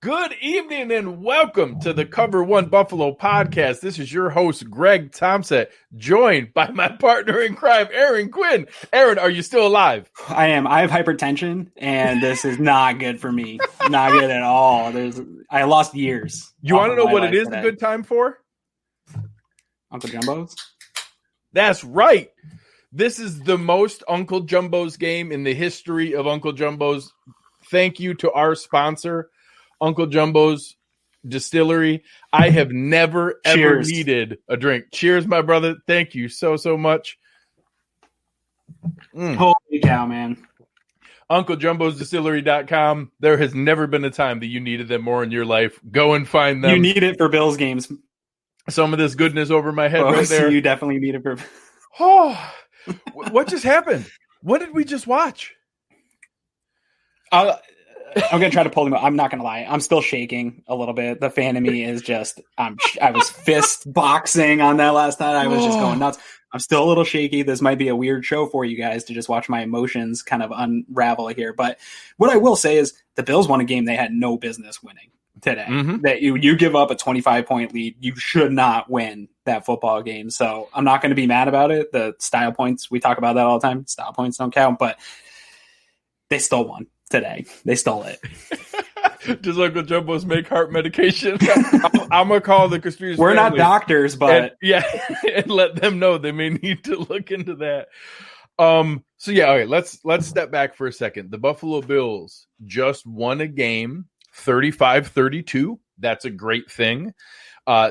Good evening and welcome to the Cover One Buffalo podcast. This is your host, Greg Tompsett, joined by my partner in crime, Aaron Quinn. Aaron, are you still alive? I am. I have hypertension, and this is not good for me. Not good at all. I lost years. You want to know what it is today. A good time for? Uncle Jumbo's? That's right. This is the most Uncle Jumbo's game in the history of Uncle Jumbo's. Thank you to our sponsor, Uncle Jumbo's Distillery. I have never, ever needed a drink. Cheers, my brother. Thank you so much. Holy cow, man. UncleJumbosDistillery.com. There has never been a time that you needed them more in your life. Go and find them. You need it for Bills games. Some of this goodness over my head right there. You definitely need it for... Oh, what just happened? What did we just watch? I'm going to try to pull him up. I'm not going to lie. I'm still shaking a little bit. The fan of me is just, I was fist boxing on that last night. I was just going nuts. I'm still a little shaky. This might be a weird show for you guys to just watch my emotions kind of unravel here. But what I will say is the Bills won a game they had no business winning today. Mm-hmm. That you give up a 25-point lead. You should not win that football game. So I'm not going to be mad about it. The style points, we talk about that all the time. Style points don't count, but they still won. Today. They stole it. Just Uncle Jumbo's make heart medication. I'm going to call the conspiracy. We're not doctors, but... And let them know they may need to look into that. Okay, let's step back for a second. The Buffalo Bills just won a game, 35-32. That's a great thing.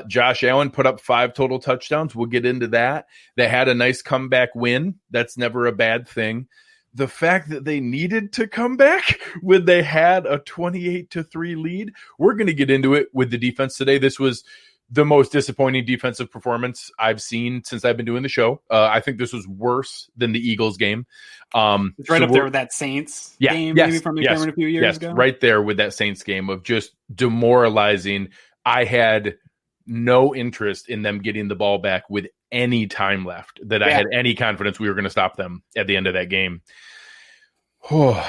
Josh Allen put up 5 total touchdowns. We'll get into that. They had a nice comeback win. That's never a bad thing. The fact that they needed to come back when they had a 28-3 lead, we're going to get into it with the defense today. This was the most disappointing defensive performance I've seen since I've been doing the show. I think this was worse than the Eagles game. It's right up there with that Saints game maybe from McDermott a few years ago. Right there with that Saints game of just demoralizing. I had no interest in them getting the ball back with any time left, that I had any confidence we were going to stop them at the end of that game.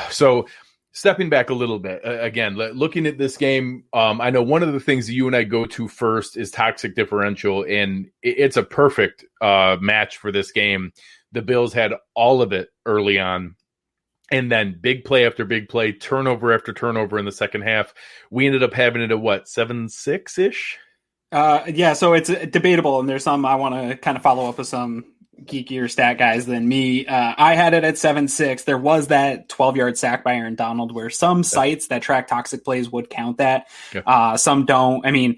So stepping back a little bit, again, looking at this game, I know one of the things that you and I go to first is toxic differential, and it's a perfect match for this game. The Bills had all of it early on, and then big play after big play, turnover after turnover in the second half. We ended up having it at 7-6-ish? So it's debatable, and there's some I want to kind of follow up with some geekier stat guys than me. I had it at 7-6. There was that 12-yard sack by Aaron Donald where some sites that track toxic plays would count that. Yeah. Some don't. I mean,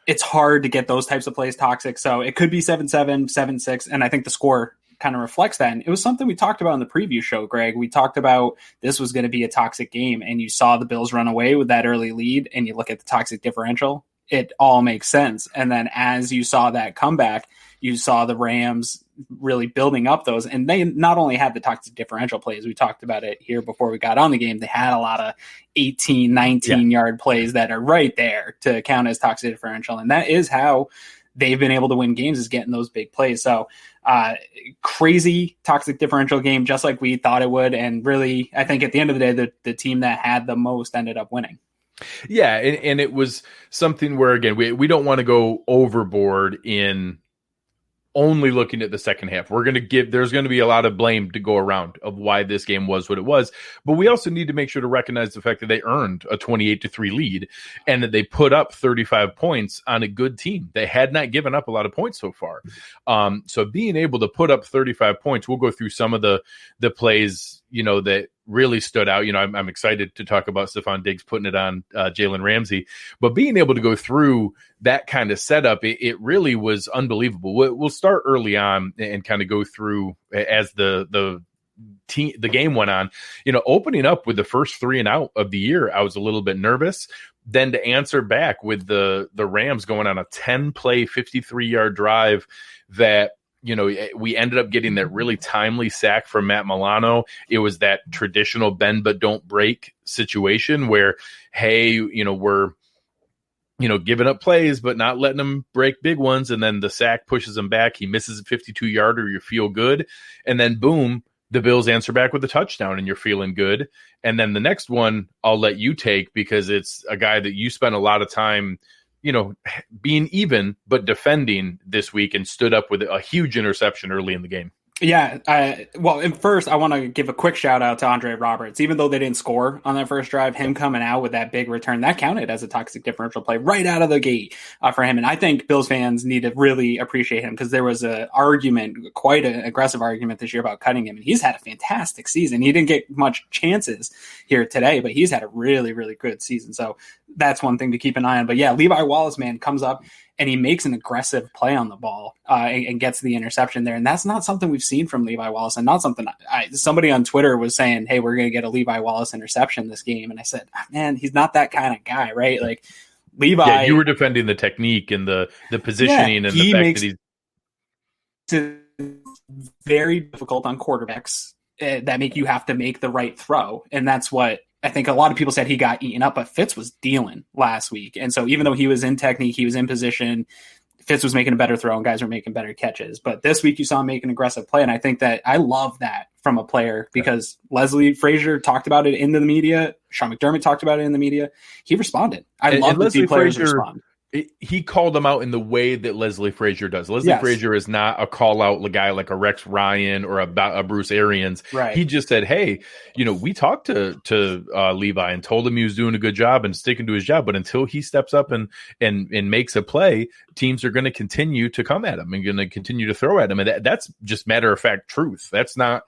it's hard to get those types of plays toxic, so it could be 7-7, 7-6, and I think the score kind of reflects that. And it was something we talked about in the preview show, Greg. We talked about this was going to be a toxic game, and you saw the Bills run away with that early lead, and you look at the toxic differential, it all makes sense. And then as you saw that comeback, you saw the Rams really building up those. And they not only had the toxic differential plays, we talked about it here before we got on the game, they had a lot of 18, 19-yard plays that are right there to count as toxic differential. And that is how they've been able to win games, is getting those big plays. So crazy toxic differential game, just like we thought it would. And really, I think at the end of the day, the team that had the most ended up winning. Yeah, and it was something where, again, we don't want to go overboard in only looking at the second half. There's going to be a lot of blame to go around of why this game was what it was, but we also need to make sure to recognize the fact that they earned a 28-3 lead and that they put up 35 points on a good team. They had not given up a lot of points so far. So being able to put up 35 points, we'll go through some of the plays, that really stood out. I'm excited to talk about Stephon Diggs putting it on Jalen Ramsey, but being able to go through that kind of setup, it really was unbelievable. We'll start early on and kind of go through as the game went on. Opening up with the first 3 and out of the year, I was a little bit nervous. Then to answer back with the Rams going on a 10-play, 53-yard drive that, we ended up getting that really timely sack from Matt Milano. It was that traditional bend but don't break situation where, hey, we're giving up plays but not letting them break big ones, and then the sack pushes him back. He misses a 52-yarder. You feel good, and then boom, the Bills answer back with a touchdown and you're feeling good. And then the next one I'll let you take because it's a guy that you spent a lot of time, being even, but defending this week and stood up with a huge interception early in the game. Yeah. And first, I want to give a quick shout out to Andre Roberts. Even though they didn't score on that first drive, him coming out with that big return, that counted as a toxic differential play right out of the gate for him. And I think Bills fans need to really appreciate him because there was an argument, quite an aggressive argument this year about cutting him. And he's had a fantastic season. He didn't get much chances here today, but he's had a really, really good season. So that's one thing to keep an eye on. But yeah, Levi Wallace, man, comes up and he makes an aggressive play on the ball and gets the interception there. And that's not something we've seen from Levi Wallace, and not something somebody on Twitter was saying, hey, we're going to get a Levi Wallace interception this game. And I said, man, he's not that kind of guy, right? Like Levi. Yeah, you were defending the technique and the positioning and the fact that he's very difficult on quarterbacks that make you have to make the right throw. And that's what I think a lot of people said he got eaten up, but Fitz was dealing last week. And so even though he was in technique, he was in position, Fitz was making a better throw and guys were making better catches. But this week you saw him make an aggressive play. And I think that I love that from a player because Leslie Frazier talked about it in the media. Sean McDermott talked about it in the media. He responded. I love to see players respond. He called them out in the way that Leslie Frazier does. Leslie Frazier is not a call-out guy like a Rex Ryan or a Bruce Arians. Right. He just said, hey, we talked to Levi and told him he was doing a good job and sticking to his job. But until he steps up and makes a play, teams are going to continue to come at him and going to continue to throw at him. And that's just matter-of-fact truth. That's not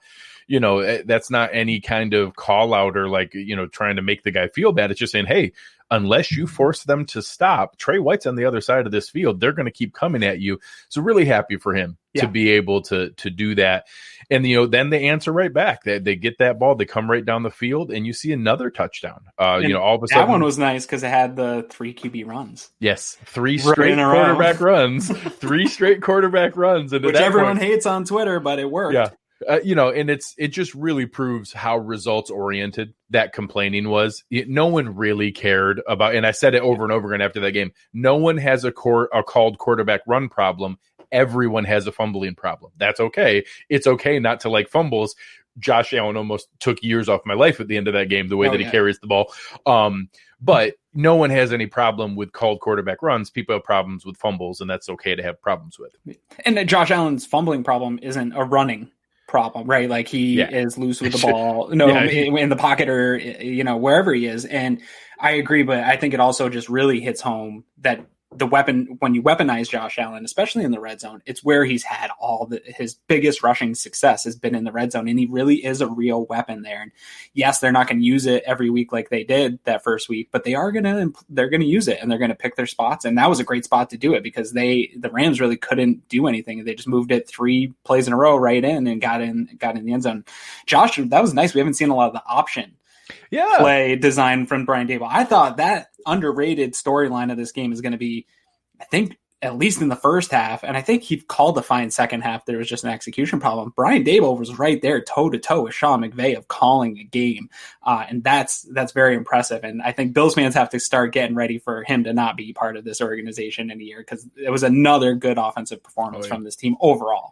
that's not any kind of call-out or trying to make the guy feel bad. It's just saying, hey, unless you force them to stop, Trey White's on the other side of this field. They're going to keep coming at you. So really happy for him to be able to do that. And, then they answer right back. They get that ball. They come right down the field and you see another touchdown. All of a sudden. That one was nice because it had the 3 QB runs. Yes. 3 straight quarterback runs. 3 straight quarterback runs. And which everyone hates on Twitter, but it worked. Yeah. And it just really proves how results oriented that complaining was. No one really cared about, and I said it over and over again after that game. No one has a called quarterback run problem. Everyone has a fumbling problem. That's okay. It's okay not to like fumbles. Josh Allen almost took years off my life at the end of that game, the way that he carries the ball. But no one has any problem with called quarterback runs. People have problems with fumbles, and that's okay to have problems with. And Josh Allen's fumbling problem isn't a running problem, right? Like he is loose with the ball, in the pocket or, wherever he is. And I agree, but I think it also just really hits home that the weapon, when you weaponize Josh Allen, especially in the red zone, it's where he's had his biggest rushing success has been in the red zone. And he really is a real weapon there. And yes, they're not going to use it every week like they did that first week, but they're going to use it and they're going to pick their spots. And that was a great spot to do it because the Rams really couldn't do anything. They just moved it 3 plays in a row right in and got in the end zone. Josh, that was nice. We haven't seen a lot of the option play design from Brian Daboll. I thought that underrated storyline of this game is going to be, I think, at least in the first half, and I think he called the fine second half. There was just an execution problem. Brian Daboll was right there toe-to-toe with Sean McVay of calling a game, and that's very impressive. And I think Bills fans have to start getting ready for him to not be part of this organization in a year because it was another good offensive performance from this team overall.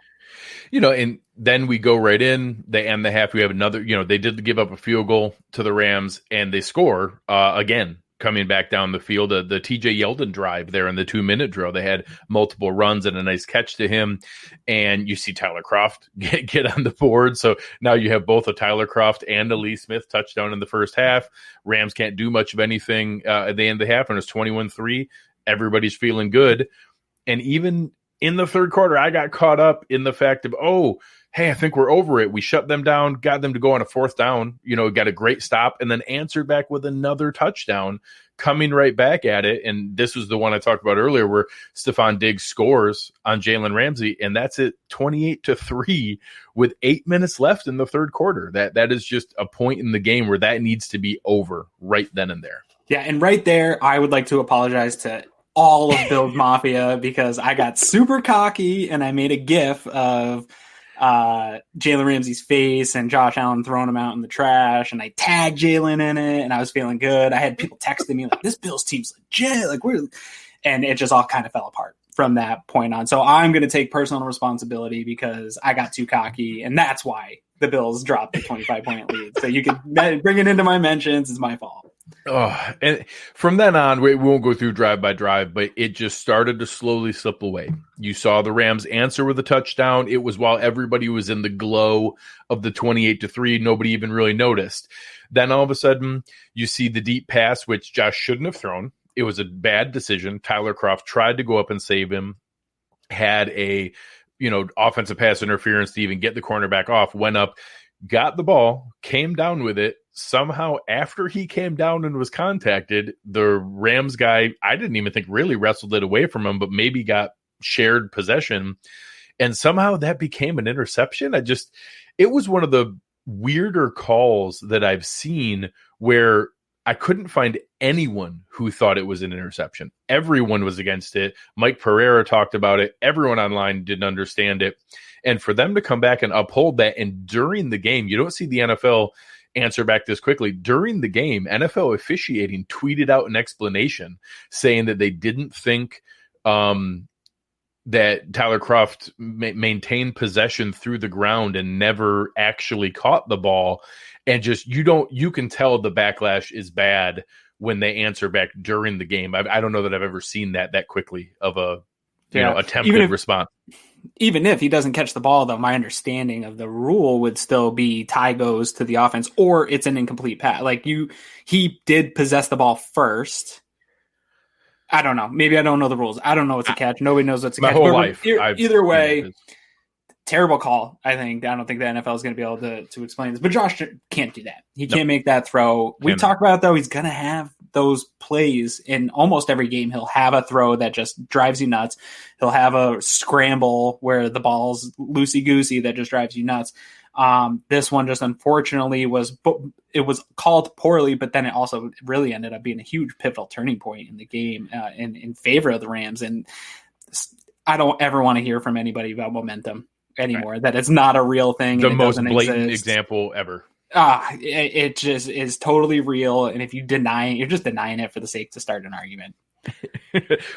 And then we go right in. They end the half. We have another, they did give up a field goal to the Rams, and they score again, coming back down the field. The TJ Yeldon drive there in the 2-minute drill. They had multiple runs and a nice catch to him. And you see Tyler Kroft get on the board. So now you have both a Tyler Kroft and a Lee Smith touchdown in the first half. Rams can't do much of anything at the end of the half, and it's 21-3. Everybody's feeling good. And even in the third quarter, I got caught up in the fact of, hey, I think we're over it. We shut them down, got them to go on a 4th down, got a great stop, and then answered back with another touchdown, coming right back at it. And this was the one I talked about earlier where Stephon Diggs scores on Jalen Ramsey, and that's it 28-3 with 8 minutes left in the third quarter. That is just a point in the game where that needs to be over right then and there. Yeah, and right there, I would like to apologize to all of Bills Mafia because I got super cocky and I made a GIF of Jalen Ramsey's face and Josh Allen throwing him out in the trash, and I tagged Jalen in it, and I was feeling good. I had people texting me like, "This Bills team's legit," and it just all kind of fell apart. from that point on. So I'm going to take personal responsibility because I got too cocky, and that's why the Bills dropped the 25-point lead. So you can bring it into my mentions. It's my fault. Oh, and from then on, we won't go through drive by drive, but it just started to slowly slip away. You saw the Rams answer with a touchdown. It was while everybody was in the glow of the 28-3. Nobody even really noticed. Then all of a sudden, you see the deep pass, which Josh shouldn't have thrown. It was a bad decision. Tyler Kroft tried to go up and save him, had a offensive pass interference to even get the cornerback off, went up, got the ball, came down with it. Somehow, after he came down and was contacted, the Rams guy, I didn't even think really wrestled it away from him, but maybe got shared possession. And somehow that became an interception. It was one of the weirder calls that I've seen where I couldn't find anyone who thought it was an interception. Everyone was against it. Mike Pereira talked about it. Everyone online didn't understand it. And for them to come back and uphold that, and during the game, you don't see the NFL answer back this quickly. During the game, NFL officiating tweeted out an explanation saying that they didn't think that Tyler Kroft maintained possession through the ground and never actually caught the ball. And just, you can tell the backlash is bad when they answer back during the game. I don't know that I've ever seen that quickly of a attempted response. Even if he doesn't catch the ball, though, my understanding of the rule would still be tie goes to the offense, or it's an incomplete pass. Like he did possess the ball first. I don't know. Maybe I don't know the rules. I don't know what's a catch. Nobody knows what's a catch. My whole life. Either way, terrible call. I don't think the NFL is going to be able to explain this. But Josh can't do that. He can't make that throw. We talked about it, though. He's going to have those plays in almost every game. He'll have a throw that just drives you nuts. He'll have a scramble where the ball's loosey-goosey that just drives you nuts. This one just unfortunately was called poorly, but then it also really ended up being a huge pivotal turning point in the game in favor of the Rams. And I don't ever want to hear from anybody about momentum anymore, right? That it's not a real thing. The most blatant example ever. It just is totally real. And if you deny it, you're just denying it for the sake to start an argument.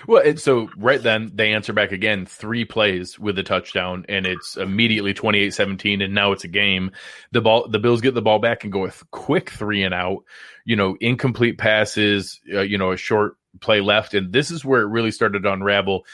Well, so right then they answer back again, 3 plays with a touchdown, and it's immediately 28-17, and now it's a game. The Bills get the ball back and go with quick 3 and out, incomplete passes, a short play left. And this is where it really started to unravel.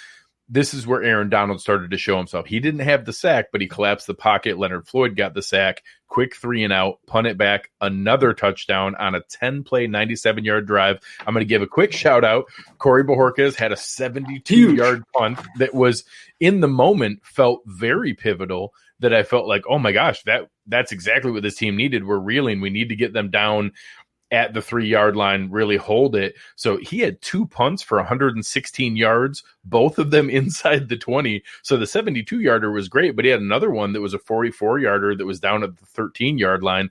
This is where Aaron Donald started to show himself. He didn't have the sack, but he collapsed the pocket. Leonard Floyd got the sack. Quick 3 and out, punt it back, another touchdown on a 10-play, 97-yard drive. I'm going to give a quick shout-out. Corey Bojorquez had a 72-yard punt that was, in the moment, felt very pivotal, that I felt like, oh my gosh, that's exactly what this team needed. We're reeling. We need to get them down at the 3-yard line, really hold it. So he had 2 punts for 116 yards, both of them inside the 20. So the 72-yarder was great, but he had another one that was a 44-yarder that was down at the 13-yard line.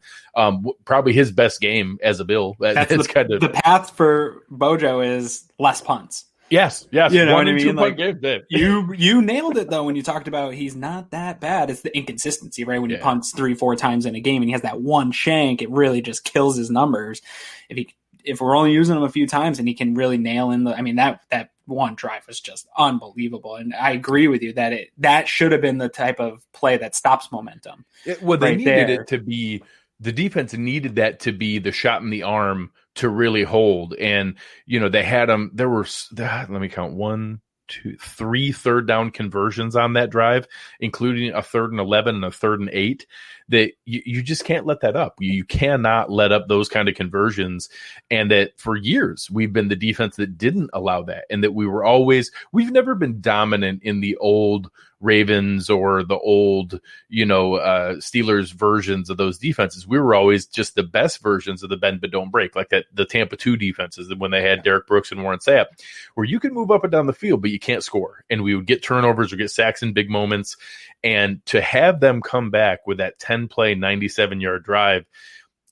Probably his best game as a Bill. That's kind of the path for Bojo is less punts. Yes. You know what I mean? Like, game. You nailed it, though, when you talked about he's not that bad. It's the inconsistency, right? When he punts 3-4 times in a game and he has that one shank, it really just kills his numbers. If we're only using him a few times and he can really nail in that one drive was just unbelievable. And I agree with you that should have been the type of play that stops momentum. They needed it to be. The defense needed that to be the shot in the arm to really hold. And, they had them. There were, let me count, 1, 2, 3 third down conversions on that drive, including a 3rd and 11 and a 3rd and 8, that you just can't let that up. You cannot let up those kind of conversions. And that for years, we've been the defense that didn't allow that. And that we've never been dominant in the old Ravens or the old, Steelers versions of those defenses. We were always just the best versions of the bend but don't break, like the Tampa 2 defenses when they had Derek Brooks and Warren Sapp, where you could move up and down the field, but you can't score. And we would get turnovers or get sacks in big moments. And to have them come back with that 10-play, 97-yard drive,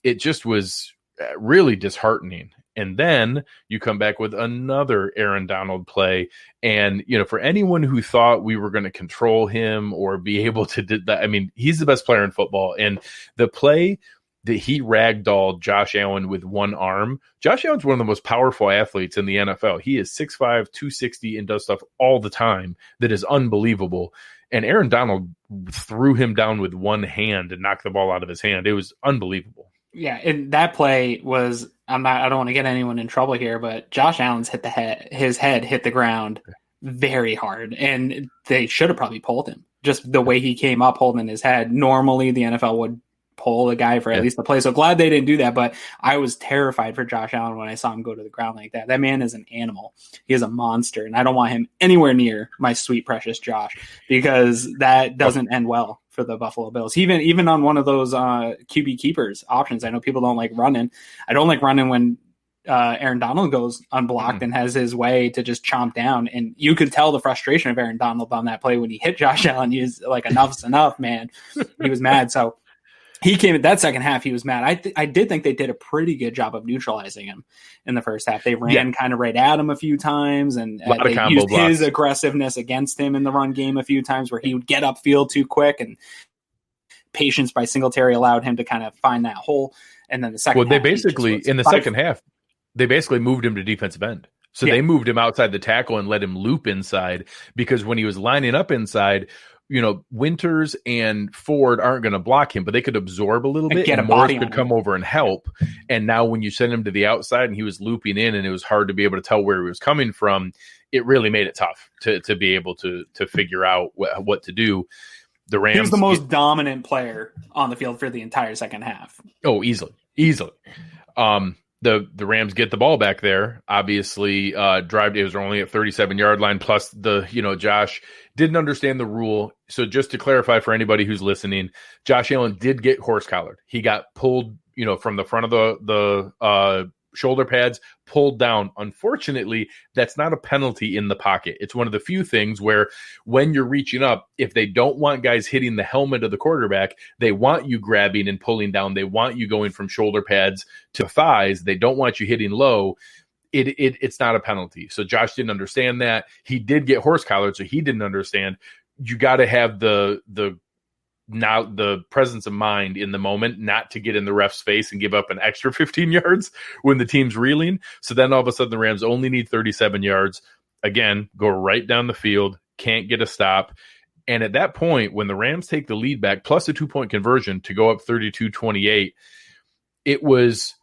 it just was really disheartening. And then you come back with another Aaron Donald play. And, for anyone who thought we were going to control him or be able to do that, I mean, he's the best player in football. And the play that he ragdolled Josh Allen with one arm. Josh Allen's one of the most powerful athletes in the NFL. He is 6'5", 260, and does stuff all the time that is unbelievable. And Aaron Donald threw him down with one hand and knocked the ball out of his hand. It was unbelievable. Yeah, and that play was, I don't want to get anyone in trouble here, but Josh Allen's his head hit the ground very hard, and they should have probably pulled him. Just the way he came up holding his head. Normally the NFL would pull a guy for at least the play. So glad they didn't do that, but I was terrified for Josh Allen when I saw him go to the ground like that. That man is an animal. He is a monster, and I don't want him anywhere near my sweet, precious Josh, because that doesn't end well for the Buffalo Bills. Even on one of those QB keepers options, I know people don't like running. I don't like running when Aaron Donald goes unblocked and has his way to just chomp down. And you could tell the frustration of Aaron Donald on that play when he hit Josh Allen. He was like, enough's enough, man. He was mad. So he came at that second half. He was mad. I did think they did a pretty good job of neutralizing him in the first half. They ran kind of right at him a few times, and they used his aggressiveness against him in the run game a few times, where he would get upfield too quick, and patience by Singletary allowed him to kind of find that hole. And then the second, they basically in the second half, they basically moved him to defensive end. So they moved him outside the tackle and let him loop inside, because when he was lining up inside, Winters and Ford aren't going to block him, but they could absorb a little bit, and Morris could come over and help. And now when you send him to the outside and he was looping in, and it was hard to be able to tell where he was coming from, it really made it tough to be able to figure out what to do. The Rams, he was the most dominant player on the field for the entire second half. Oh, easily. The Rams get the ball back there. Obviously, drive. It was only at 37-yard line. Plus, Josh didn't understand the rule. So just to clarify for anybody who's listening, Josh Allen did get horse collared. He got pulled, from the front of the shoulder pads, pulled down. Unfortunately, that's not a penalty in the pocket. It's one of the few things where when you're reaching up, if they don't want guys hitting the helmet of the quarterback, they want you grabbing and pulling down. They want you going from shoulder pads to thighs. They don't want you hitting low. It's not a penalty. So Josh didn't understand that. He did get horse collared, so he didn't understand. You got to have the presence of mind in the moment not to get in the ref's face and give up an extra 15 yards when the team's reeling. So then all of a sudden the Rams only need 37 yards. Again, go right down the field, can't get a stop. And at that point, when the Rams take the lead back, plus a 2-point conversion to go up 32-28, it was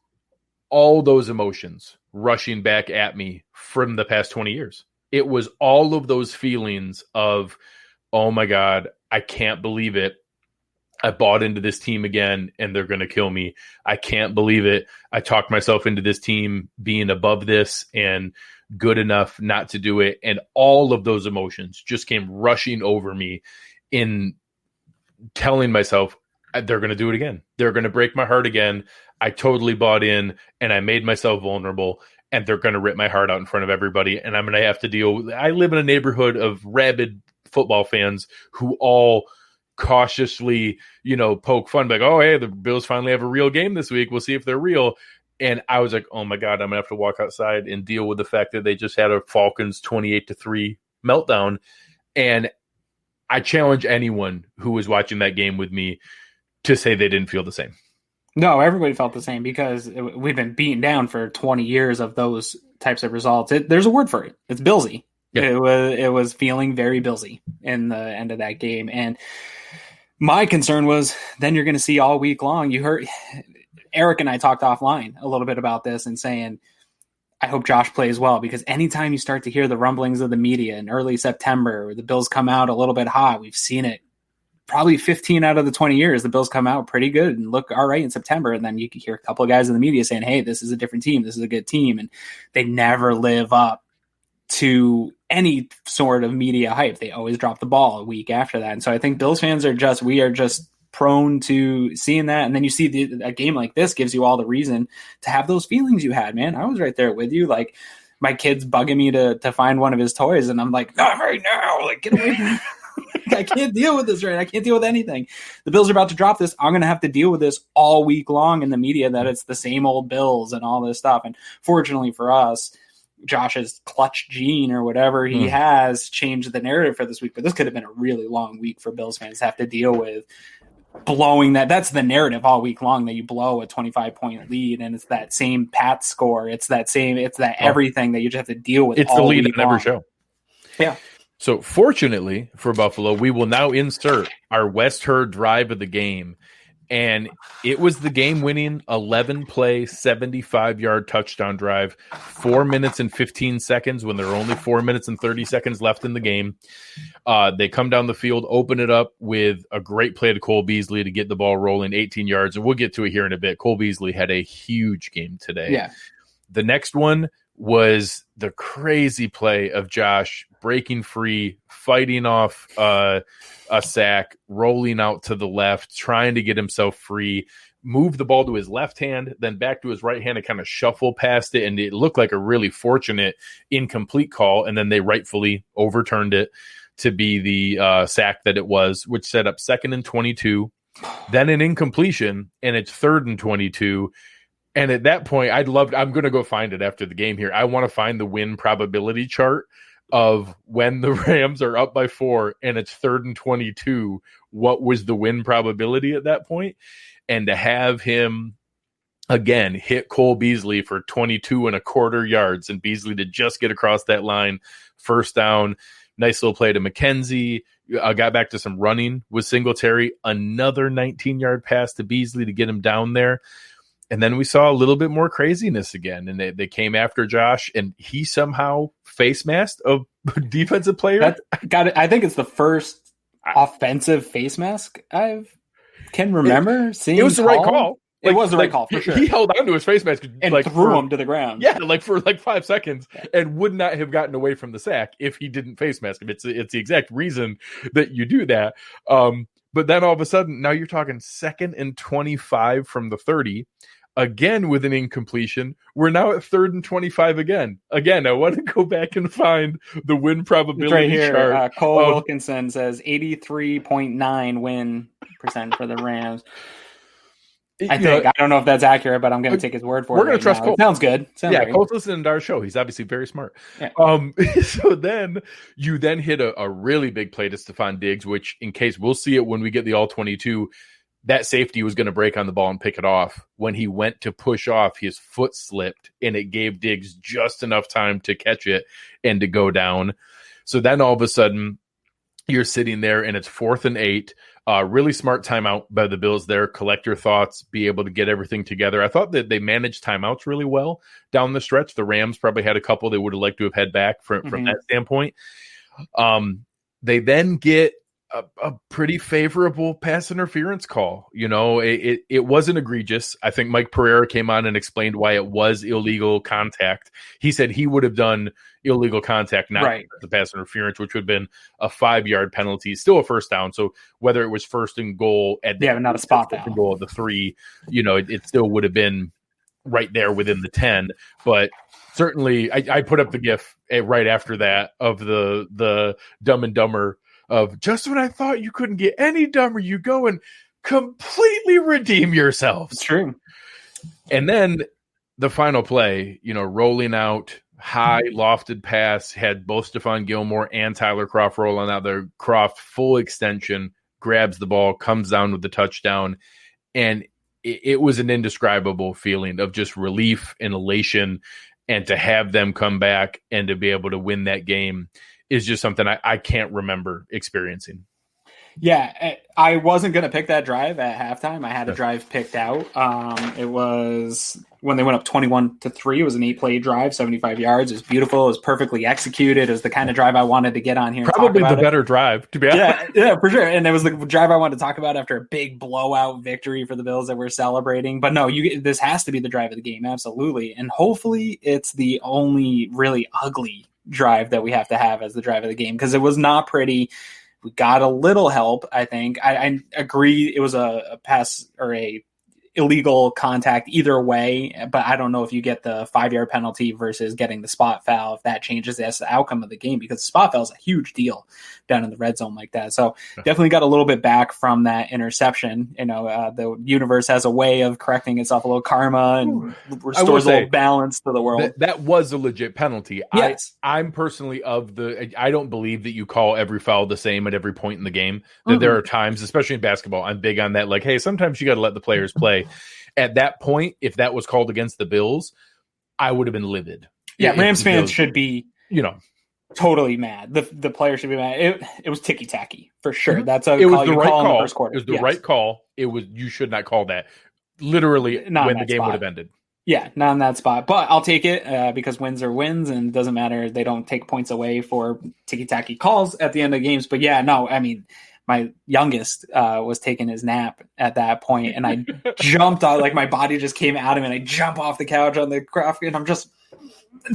all those emotions rushing back at me from the past 20 years. It was all of those feelings of, oh my God, I can't believe it. I bought into this team again, and they're going to kill me. I can't believe it. I talked myself into this team being above this and good enough not to do it. And all of those emotions just came rushing over me in telling myself, they're going to do it again. They're going to break my heart again. I totally bought in, and I made myself vulnerable, and they're going to rip my heart out in front of everybody. And I'm going to have to deal with, I live in a neighborhood of rabid football fans who all cautiously, poke fun, like, oh, hey, the Bills finally have a real game this week. We'll see if they're real. And I was like, oh my God, I'm gonna have to walk outside and deal with the fact that they just had a Falcons 28-3 meltdown. And I challenge anyone who was watching that game with me to say they didn't feel the same. No, everybody felt the same, because we've been beaten down for 20 years of those types of results. There's a word for it. It's Billsy. Yeah. It was feeling very Billsy in the end of that game. And my concern was then you're going to see all week long. You heard Eric and I talked offline a little bit about this and saying, I hope Josh plays well, because anytime you start to hear the rumblings of the media in early September, where the Bills come out a little bit hot, we've seen it probably 15 out of the 20 years. The Bills come out pretty good and look all right in September. And then you can hear a couple of guys in the media saying, hey, this is a different team. This is a good team. And they never live up to any sort of media hype. They always drop the ball a week after that. And so I think Bills fans are just prone to seeing that. And then you see a game like this gives you all the reason to have those feelings you had, man. I was right there with you. Like, my kid's bugging me to find one of his toys, and I'm like, not right now. Like, get away from me. I can't deal with this, right? I can't deal with anything. The Bills are about to drop this. I'm going to have to deal with this all week long in the media, that it's the same old Bills and all this stuff. And fortunately for us, Josh's clutch gene or whatever he has changed the narrative for this week. But this could have been a really long week for Bills fans to have to deal with blowing that's the narrative all week long, that you blow a 25-point lead, and it's that same Pat score. It's that everything that you just have to deal with. It's the lead on every show. Yeah. So fortunately for Buffalo, we will now insert our West Herd drive of the game. And it was the game-winning 11-play, 75-yard touchdown drive, 4 minutes and 15 seconds when there are only 4 minutes and 30 seconds left in the game. They come down the field, open it up with a great play to Cole Beasley to get the ball rolling 18 yards. And we'll get to it here in a bit. Cole Beasley had a huge game today. Yeah. The next one was the crazy play of Josh breaking free, fighting off a sack, rolling out to the left, trying to get himself free, move the ball to his left hand, then back to his right hand and kind of shuffle past it. And it looked like a really fortunate incomplete call. And then they rightfully overturned it to be the sack that it was, which set up 2nd and 22, then an incompletion, and it's 3rd and 22. And at that point, I'm going to go find it after the game here. I want to find the win probability chart of when the Rams are up by 4 and it's 3rd and 22. What was the win probability at that point? And to have him again hit Cole Beasley for 22.25 yards, and Beasley to just get across that line, first down. Nice little play to McKenzie. Got back to some running with Singletary. Another 19-yard pass to Beasley to get him down there. And then we saw a little bit more craziness again, and they came after Josh, and he somehow face masked a defensive player. I think it's the first offensive face mask I can remember seeing. It was the right call. It was the right call for sure. He held onto his face mask and threw him to the ground. Yeah, for 5 seconds, and would not have gotten away from the sack if he didn't face mask him. It's the exact reason that you do that. But then all of a sudden, now you're talking 2nd and 25 from the 30. Again, with an incompletion, we're now at 3rd and 25 again. Again, I want to go back and find the win probability right here. chart. Cole Wilkinson says 83.9 win percent for the Rams. I don't know if that's accurate, but I'm going to take his word for it. We're going to trust Cole. Sounds good. Cole's listening to our show. He's obviously very smart. Yeah. So then you hit a really big play to Stephon Diggs, which, in case we'll see it when we get the all 22, that safety was going to break on the ball and pick it off. When he went to push off, his foot slipped, and it gave Diggs just enough time to catch it and to go down. So then all of a sudden, you're sitting there, and it's 4th and 8. Really smart timeout by the Bills there. Collect your thoughts, be able to get everything together. I thought that they managed timeouts really well down the stretch. The Rams probably had a couple they would have liked to have had back from that standpoint. They then get a pretty favorable pass interference call. It wasn't egregious. I think Mike Pereira came on and explained why it was illegal contact. He said he would have done illegal contact, not the pass interference, which would have been a 5-yard penalty, still a first down. So whether it was 1st and goal at not a spot down, goal at the 3, it still would have been right there within the 10. But certainly, I put up the GIF right after that of the Dumb and Dumber of just when I thought you couldn't get any dumber, you go and completely redeem yourselves. It's true. And then the final play, rolling out, high lofted pass, had both Stephon Gilmore and Tyler Kroft rolling out there. Kroft full extension, grabs the ball, comes down with the touchdown. And it was an indescribable feeling of just relief and elation. And to have them come back and to be able to win that game is just something I can't remember experiencing. Yeah, I wasn't going to pick that drive at halftime. I had a drive picked out. It was when they went up 21-3. It was an 8-play drive, 75 yards. It was beautiful. It was perfectly executed. It was the kind of drive I wanted to get on here. Probably the better drive, to be honest. Yeah, for sure. And it was the drive I wanted to talk about after a big blowout victory for the Bills that we're celebrating. But no, this has to be the drive of the game, absolutely. And hopefully it's the only really ugly drive that we have to have as the drive of the game, because it was not pretty. We got a little help, I think. I agree. It was a pass or it illegal contact either way, but I don't know if you get the 5-yard penalty versus getting the spot foul, if that changes the outcome of the game, because the spot foul is a huge deal down in the red zone like that. So definitely got a little bit back from that interception. The universe has a way of correcting itself, a little karma, and restores a little balance to the world. That was a legit penalty. Yes. I'm personally I don't believe that you call every foul the same at every point in the game. That there are times, especially in basketball, I'm big on that. Like, hey, sometimes you got to let the players play. At that point, if that was called against the Bills, I would have been livid. Yeah, Rams fans should be, totally mad. The players should be mad. It was ticky tacky for sure. That's a call you call in the first quarter. It was the right call. You should not call that. Literally, when the game would have ended. Yeah, not in that spot. But I'll take it because wins are wins, and it doesn't matter. They don't take points away for ticky-tacky calls at the end of games. But yeah, no, I mean, my youngest was taking his nap at that point, and I jumped out, like my body just came out of me, and I jump off the couch on the craft, and I'm just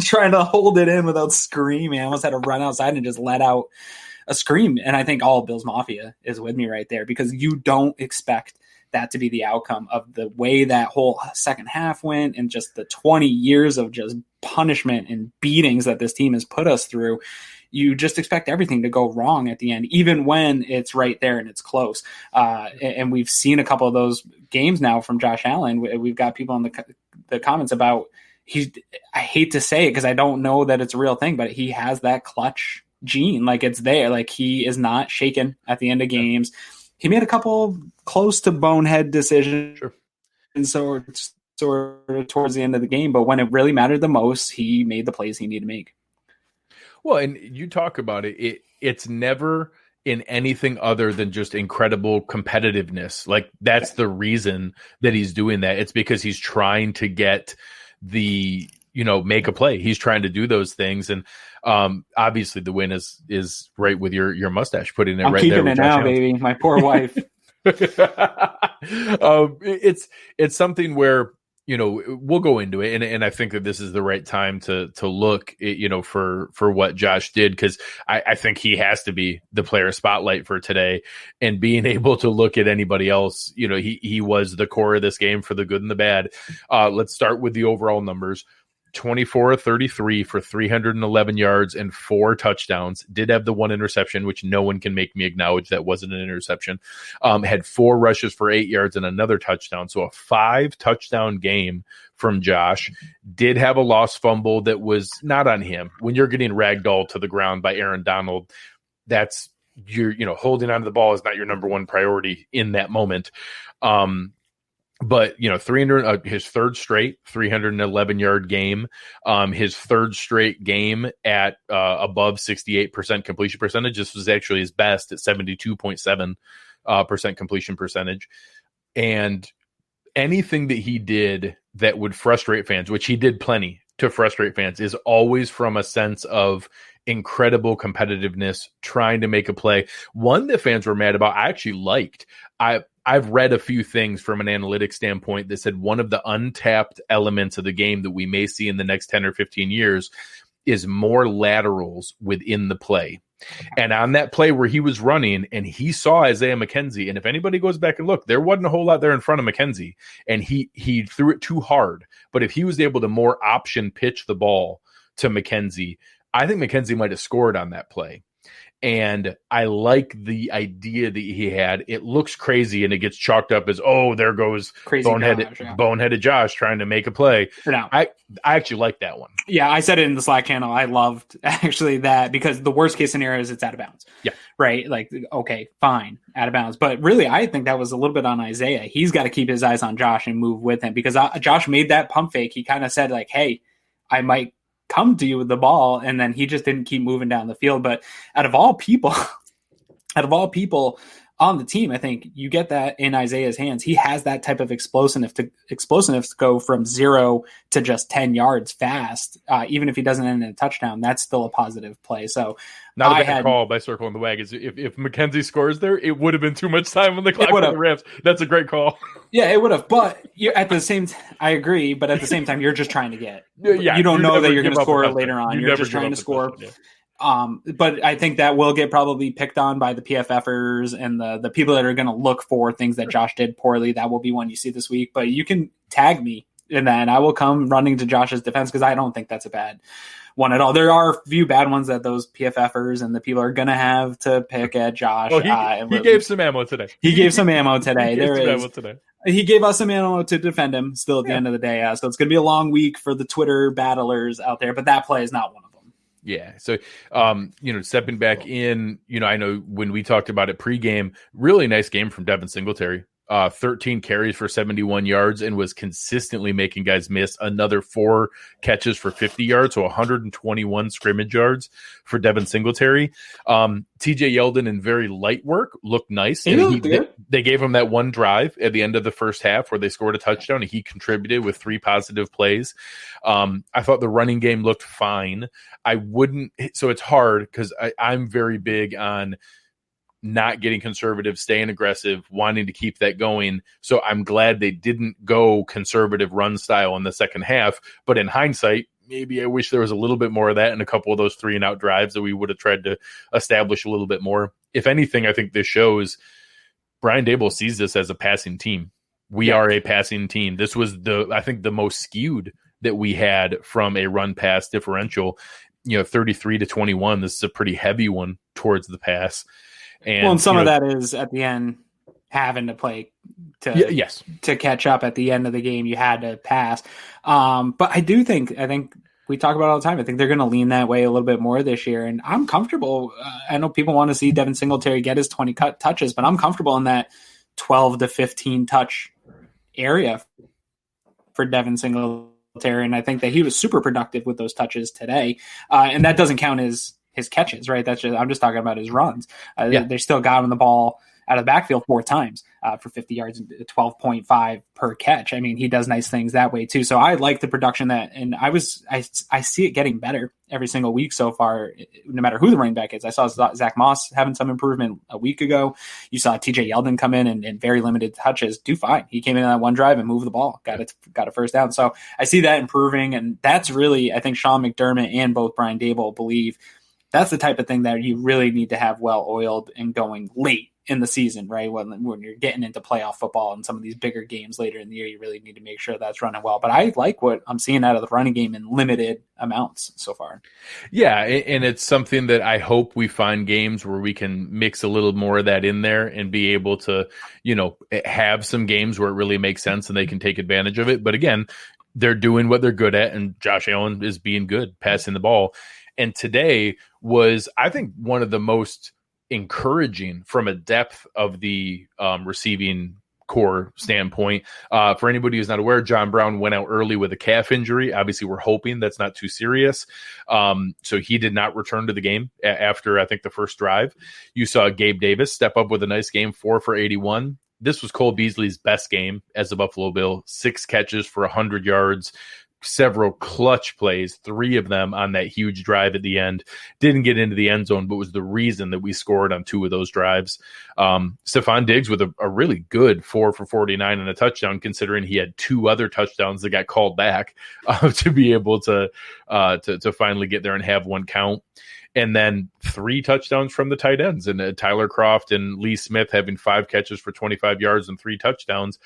trying to hold it in without screaming. I almost had to run outside and just let out a scream. And I think all of Bills Mafia is with me right there, because you don't expect that to be the outcome of the way that whole second half went and just the 20 years of just punishment and beatings that this team has put us through. You just expect everything to go wrong at the end, even when it's right there and it's close. And we've seen a couple of those games now from Josh Allen. We've got people in the comments about I hate to say it because I don't know that it's a real thing, but he has that clutch gene. Like, it's there. Like, he is not shaken at the end of games. He made a couple close to bonehead decisions, and so towards the end of the game. But when it really mattered the most, he made the plays he needed to make. Well, and you talk about it, it's never in anything other than just incredible competitiveness. Like, that's the reason that he's doing that. It's because he's trying to get make a play. He's trying to do those things. And obviously the win is right with your mustache, putting it I'm right keeping there. It now, baby. My poor wife. It's something where, we'll go into it. And I think that this is the right time to look, for what Josh did. Because I think he has to be the player spotlight for today, and being able to look at anybody else, he was the core of this game for the good and the bad. Let's start with the overall numbers. 24 of 33 for 311 yards and 4 touchdowns. Did have the 1 interception, which no one can make me acknowledge that wasn't an interception. Had 4 rushes for 8 yards and another touchdown. So a 5-touchdown game from Josh. Did have a lost fumble that was not on him. When you're getting ragdolled to the ground by Aaron Donald, that's holding onto the ball is not your number one priority in that moment. But 300, his third straight 311-yard game, his third straight game at above 68% completion percentage. This was actually his best at 72.7% completion percentage. And anything that he did that would frustrate fans, which he did plenty to frustrate fans, is always from a sense of incredible competitiveness, trying to make a play. One that fans were mad about, I actually liked. I've read a few things from an analytics standpoint that said one of the untapped elements of the game that we may see in the next 10 or 15 years is more laterals within the play. And on that play where he was running and he saw Isaiah McKenzie, and if anybody goes back and look, there wasn't a whole lot there in front of McKenzie, and he threw it too hard. But if he was able to more option pitch the ball to McKenzie, I think McKenzie might have scored on that play. And I like the idea that he had. It looks crazy, and it gets chalked up as, there goes crazy boneheaded Josh trying to make a play. No. I actually like that one. Yeah, I said it in the Slack channel. I loved actually that, because the worst case scenario is it's out of bounds. Yeah. Right? Like, okay, fine, out of bounds. But really, I think that was a little bit on Isaiah. He's got to keep his eyes on Josh and move with him, because Josh made that pump fake. He kind of said, like, hey, I might come to you with the ball, and then he just didn't keep moving down the field. But out of all people on the team, I think you get that in Isaiah's hands. He has that type of explosiveness to go from 0 to just 10 yards fast. Even if he doesn't end in a touchdown, that's still a positive play. So not a bad call by circling the wagons. If McKenzie scores there, it would have been too much time on the clock for the Rams. That's a great call. Yeah, it would have. But I agree. But at the same time, you're just trying to get. You don't know that you're going to score later on. You're just trying to score. But I think that will get probably picked on by the PFFers and the people that are going to look for things that Josh did poorly. That will be one you see this week. But you can tag me in that, and I will come running to Josh's defense because I don't think that's a bad one at all. There are a few bad ones that those PFFers and the people are going to have to pick at Josh. Well, he gave some ammo today. He gave some ammo today. He gave us some ammo to defend him still at the end of the day. So it's going to be a long week for the Twitter battlers out there, but that play is not one of them. Yeah. So, stepping back in, I know when we talked about it pregame, really nice game from Devin Singletary. 13 carries for 71 yards and was consistently making guys miss. Another 4 catches for 50 yards, so 121 scrimmage yards for Devin Singletary. TJ Yeldon in very light work looked nice. They gave him that one drive at the end of the first half where they scored a touchdown, and he contributed with 3 positive plays. I thought the running game looked fine. So it's hard because I'm very big on not getting conservative, staying aggressive, wanting to keep that going. So I'm glad they didn't go conservative run style in the second half. But in hindsight, maybe I wish there was a little bit more of that in a couple of those 3-and-out drives that we would have tried to establish a little bit more. If anything, I think this shows Brian Daboll sees this as a passing team. We are a passing team. This was I think the most skewed that we had from a run pass differential, 33-21. This is a pretty heavy one towards the pass. And some of that is at the end having to play to catch up at the end of the game. You had to pass. But I think we talk about it all the time. I think they're going to lean that way a little bit more this year. And I'm comfortable. I know people want to see Devin Singletary get his 20 touches, but I'm comfortable in that 12 to 15 touch area for Devin Singletary. And I think that he was super productive with those touches today. And that doesn't count his catches, right? I'm just talking about his runs. They still got him the ball out of the backfield 4 times for 50 yards and 12.5 per catch. I mean, he does nice things that way too. So I like the production and I see it getting better every single week so far, no matter who the running back is. I saw Zach Moss having some improvement a week ago. You saw TJ Yeldon come in and very limited touches, do fine. He came in on that one drive and moved the ball, got a first down. So I see that improving, and that's really, I think Sean McDermott and both Brian Daboll believe that's the type of thing that you really need to have well-oiled and going late in the season, right? When you're getting into playoff football and some of these bigger games later in the year, you really need to make sure that's running well. But I like what I'm seeing out of the running game in limited amounts so far. Yeah, and it's something that I hope we find games where we can mix a little more of that in there and be able to, have some games where it really makes sense and they can take advantage of it. But again, they're doing what they're good at, and Josh Allen is being good, passing the ball. And today was, I think, one of the most encouraging from a depth of the receiving core standpoint. For anybody who's not aware, John Brown went out early with a calf injury. Obviously, we're hoping that's not too serious. So he did not return to the game after, I think, the first drive. You saw Gabe Davis step up with a nice game, 4 for 81. This was Cole Beasley's best game as a Buffalo Bill. 6 catches for 100 yards. Several clutch plays, 3 of them on that huge drive at the end. Didn't get into the end zone, but was the reason that we scored on 2 of those drives. Stephon Diggs with a really good 4 for 49 and a touchdown, considering he had 2 other touchdowns that got called back to be able to finally get there and have one count. And then 3 touchdowns from the tight ends, and Tyler Kroft and Lee Smith having 5 catches for 25 yards and 3 touchdowns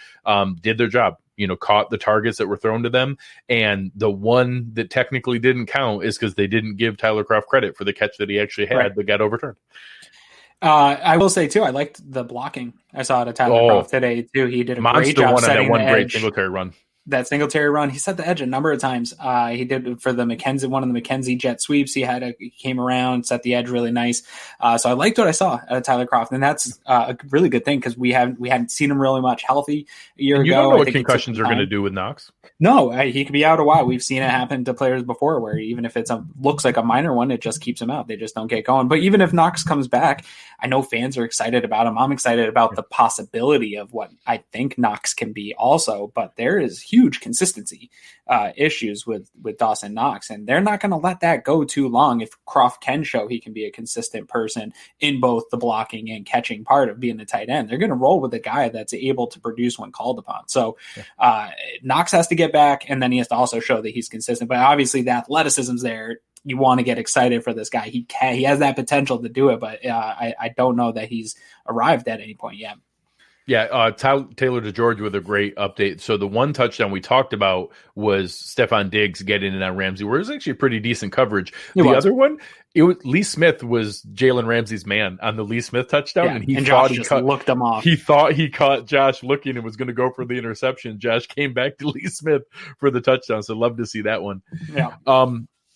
did their job. Caught the targets that were thrown to them. And the one that technically didn't count is because they didn't give Tyler Kroft credit for the catch that he actually had that got overturned. I will say, too, I liked the blocking I saw out of Tyler Kroft today, too. He did a great job setting the edge. Great Singletary run. That Singletary run, he set the edge a number of times. He did it for one of the McKenzie jet sweeps. He came around, set the edge really nice. So I liked what I saw out of Tyler Kroft, and that's a really good thing because we hadn't seen him really much healthy a year ago. You don't know what concussions are going to do with Knox. No, he could be out a while. We've seen it happen to players before, where even if looks like a minor one, it just keeps him out. They just don't get going. But even if Knox comes back, I know fans are excited about him. I'm excited about the possibility of what I think Knox can be also. But there is huge consistency issues with Dawson Knox, and they're not going to let that go too long. If Kroft can show he can be a consistent person in both the blocking and catching part of being the tight end, they're going to roll with a guy that's able to produce when called upon. So Knox has to get back, and then he has to also show that he's consistent. But obviously the athleticism's there. you want to get excited for this guy. He has that potential to do it, but I don't know that he's arrived at any point yet. Yeah, Taylor DeGeorge with a great update. So the one touchdown we talked about was Stephon Diggs getting in on Ramsey, where it was actually pretty decent coverage. Other one, Lee Smith was Jalen Ramsey's man on the Lee Smith touchdown, and Josh just looked him off. He thought he caught Josh looking and was going to go for the interception. Josh came back to Lee Smith for the touchdown, so love to see that one. Yeah.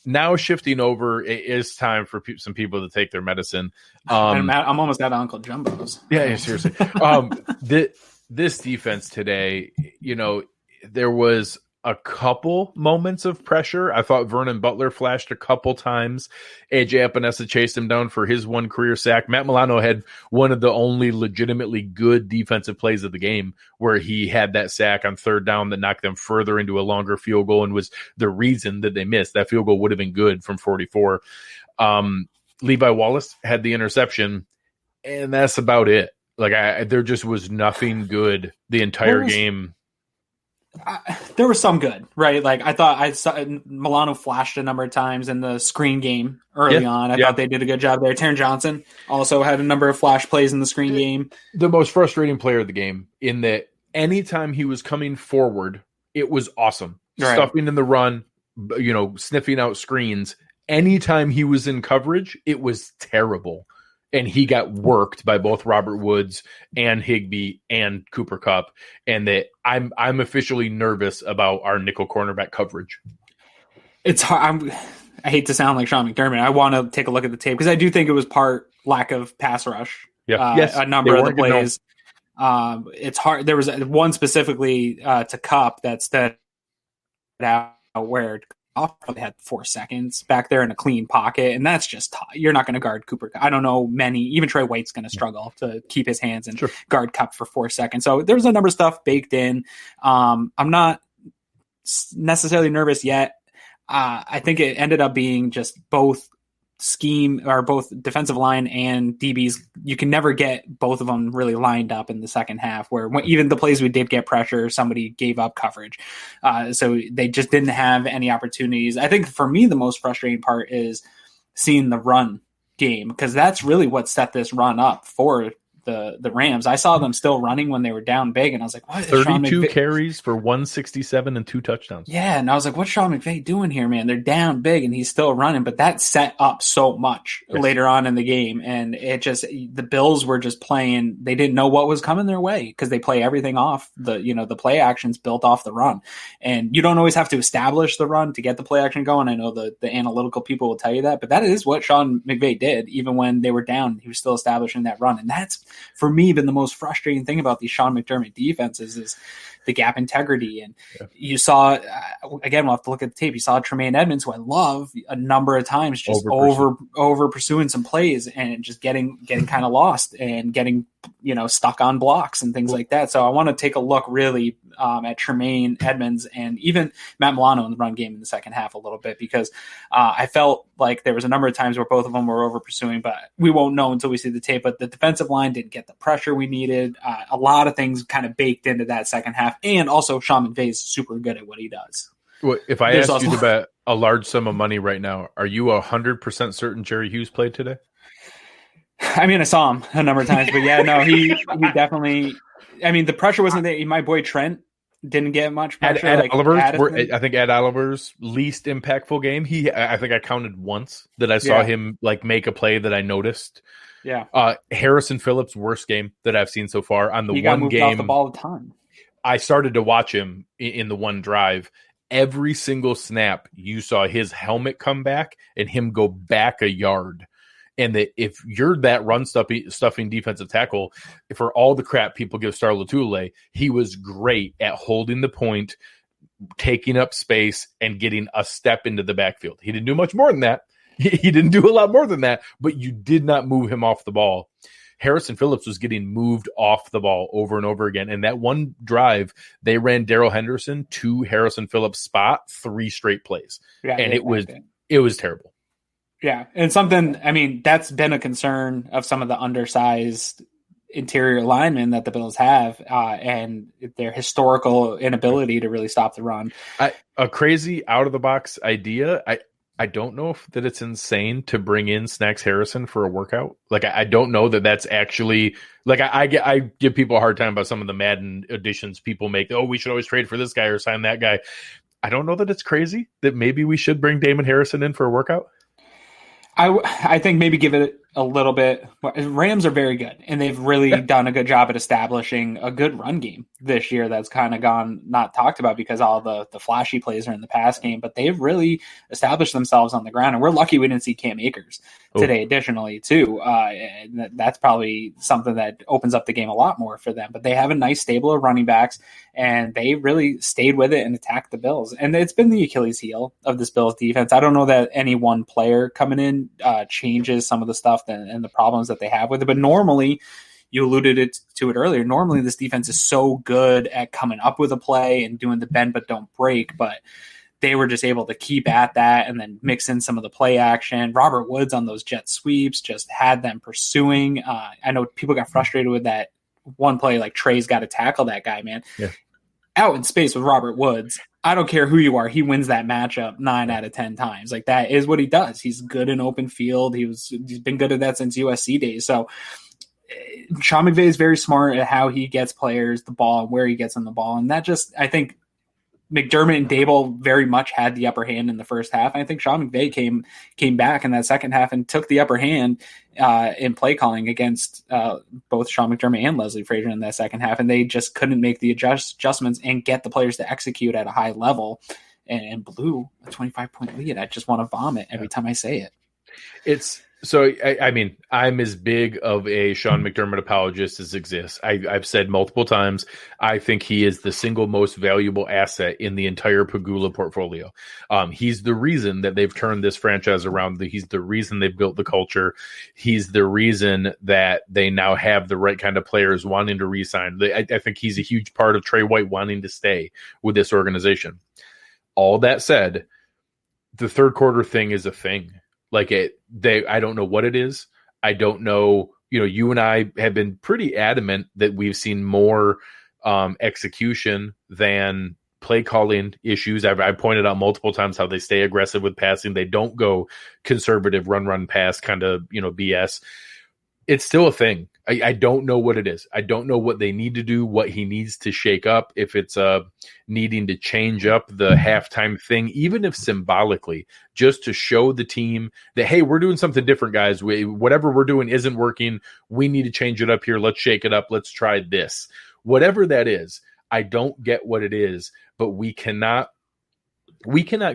Now shifting over, it is time for some people to take their medicine. I'm almost out of Uncle Jumbo's. Yeah, seriously. This defense today, there was a couple moments of pressure. I thought Vernon Butler flashed a couple times. AJ Epinesa chased him down for his one career sack. Matt Milano had one of the only legitimately good defensive plays of the game where he had that sack on third down that knocked them further into a longer field goal and was the reason that they missed. That field goal would have been good from 44. Levi Wallace had the interception, and that's about it. There just was nothing good the entire game. There was some good, right? I thought I saw Milano flashed a number of times in the screen game early on. I thought they did a good job there. Taron Johnson also had a number of flash plays in the screen game. The most frustrating player of the game, in that anytime he was coming forward, it was awesome. Right. Stuffing in the run, sniffing out screens. Anytime he was in coverage, it was terrible. And he got worked by both Robert Woods and Higbee and Cooper Kupp, and that I'm officially nervous about our nickel cornerback coverage. It's hard. I hate to sound like Sean McDermott. I want to take a look at the tape because I do think it was part lack of pass rush. Yeah, yes, a number of the plays. It's hard. There was one specifically to Kupp that stood out where probably had 4 seconds back there in a clean pocket, and that's just you're not going to guard Cooper. I don't know many. Even Trey White's going to struggle to keep his hands and guard Kupp for 4 seconds. So there's a number of stuff baked in. I'm not necessarily nervous yet. I think it ended up being just both scheme or both defensive line and DBs. You can never get both of them really lined up in the second half, where even the plays we did get pressure, somebody gave up coverage. So they just didn't have any opportunities. I think for me, the most frustrating part is seeing the run game, because that's really what set this run up for the Rams. I saw them still running when they were down big, and I was like, what? 32 carries for 167 and 2 touchdowns. Yeah, and I was like, what's Sean McVay doing here, man? They're down big, and he's still running, but that set up so much later on in the game, and it just, the Bills were just playing, they didn't know what was coming their way, because they play everything off the play actions built off the run, and you don't always have to establish the run to get the play action going. I know the analytical people will tell you that, but that is what Sean McVay did. Even when they were down, he was still establishing that run, and that's, for me, been the most frustrating thing about these Sean McDermott defenses is the gap integrity. And you saw, again, we'll have to look at the tape. You saw Tremaine Edmonds, who I love, a number of times just over pursuing some plays and just getting kind of lost and getting, stuck on blocks and things like that. So I want to take a look really at Tremaine Edmonds and even Matt Milano in the run game in the second half a little bit, because I felt like there was a number of times where both of them were over pursuing, but we won't know until we see the tape. But the defensive line didn't get the pressure we needed. A lot of things kind of baked into that second half. And also Sean McVay is super good at what he does. Well, if I asked you to bet a large sum of money right now, are you 100% certain Jerry Hughes played today? I mean, I saw him a number of times, but yeah, no, he definitely. I mean, the pressure wasn't there. My boy Trent didn't get much pressure. I think Ed Oliver's least impactful game. I think I counted once that I saw him make a play that I noticed. Yeah. Harrison Phillips' worst game that I've seen so far on the he one got moved game. Off the ball a ton. I started to watch him in the one drive. Every single snap, you saw his helmet come back and him go back a yard. And that if you're that run stuffing defensive tackle, for all the crap people give Star Lotulelei, he was great at holding the point, taking up space, and getting a step into the backfield. He didn't do much more than that. He didn't do a lot more than that, but you did not move him off the ball. Harrison Phillips was getting moved off the ball over and over again. And that one drive, they ran Darrell Henderson to Harrison Phillips' spot 3 straight plays. Yeah, and it was terrible. Yeah. And something, I mean, that's been a concern of some of the undersized interior linemen that the Bills have, and their historical inability to really stop the run. A crazy out of the box idea. I don't know if that it's insane to bring in Snacks Harrison for a workout. Like, I don't know that that's actually like I give people a hard time about some of the Madden additions people make. Oh, we should always trade for this guy or sign that guy. I don't know that it's crazy that maybe we should bring Damon Harrison in for a workout. I think maybe give it a little bit. Rams are very good, and they've really done a good job at establishing a good run game this year that's kind of gone not talked about because all the flashy plays are in the pass game, but they've really established themselves on the ground, and we're lucky we didn't see Cam Akers today additionally too. And that's probably something that opens up the game a lot more for them, but they have a nice stable of running backs, and they really stayed with it and attacked the Bills, and it's been the Achilles heel of this Bills defense. I don't know that any one player coming in changes some of the stuff and the problems that they have with it. But normally, you alluded to it earlier, normally this defense is so good at coming up with a play and doing the bend but don't break, but they were just able to keep at that and then mix in some of the play action. Robert Woods on those jet sweeps just had them pursuing. I know people got frustrated with that one play, like Trey's got to tackle that guy, man. Yeah. Out in space with Robert Woods, I don't care who you are, he wins that matchup 9 out of 10 times. Like, that is what he does. He's good in open field. He's been good at that since USC days. So Sean McVay is very smart at how he gets players the ball and where he gets them the ball. And that just, I think McDermott and Dable very much had the upper hand in the first half. I think Sean McVay came back in that second half and took the upper hand in play calling against both Sean McDermott and Leslie Frazier in that second half, and they just couldn't make the adjustments and get the players to execute at a high level and blew a 25-point lead. I just want to vomit every time I say it. It's so, I mean, I'm as big of a Sean McDermott apologist as exists. I've said multiple times, I think he is the single most valuable asset in the entire Pagula portfolio. He's the reason that they've turned this franchise around. He's the reason they've built the culture. He's the reason that they now have the right kind of players wanting to re-sign. I think he's a huge part of Trey White wanting to stay with this organization. All that said, the third quarter thing is a thing. Like, I don't know what it is. I don't know. You and I have been pretty adamant that we've seen more execution than play calling issues. I've pointed out multiple times how they stay aggressive with passing. They don't go conservative run pass kind of BS. It's still a thing. I don't know what it is. I don't know what they need to do, what he needs to shake up, if it's needing to change up the halftime thing, even if symbolically, just to show the team that, hey, we're doing something different, guys. Whatever we're doing isn't working. We need to change it up here. Let's shake it up. Let's try this. Whatever that is, I don't get what it is, but we cannot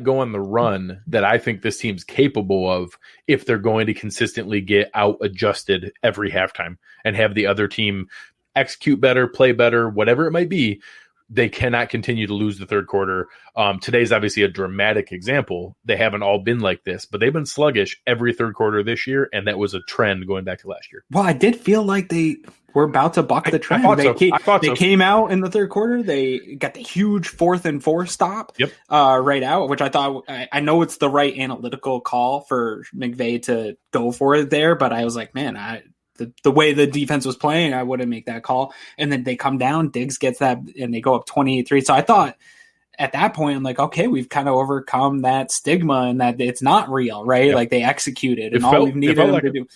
go on the run that I think this team's capable of if they're going to consistently get out adjusted every halftime and have the other team execute better, play better, whatever it might be. They cannot continue to lose the third quarter. Today's obviously a dramatic example. They haven't all been like this, but they've been sluggish every third quarter this year, and that was a trend going back to last year. Well, I did feel like they were about to buck the trend. They came out in the third quarter. They got the huge 4th and 4 stop right out, which I thought, I know it's the right analytical call for McVay to go for it there, but I was like, man, the way the defense was playing, I wouldn't make that call. And then they come down, Diggs gets that, and they go up 28-3. So I thought at that point, I'm like, okay, we've kind of overcome that stigma and that it's not real, right? Like, they executed, and all we needed them to do.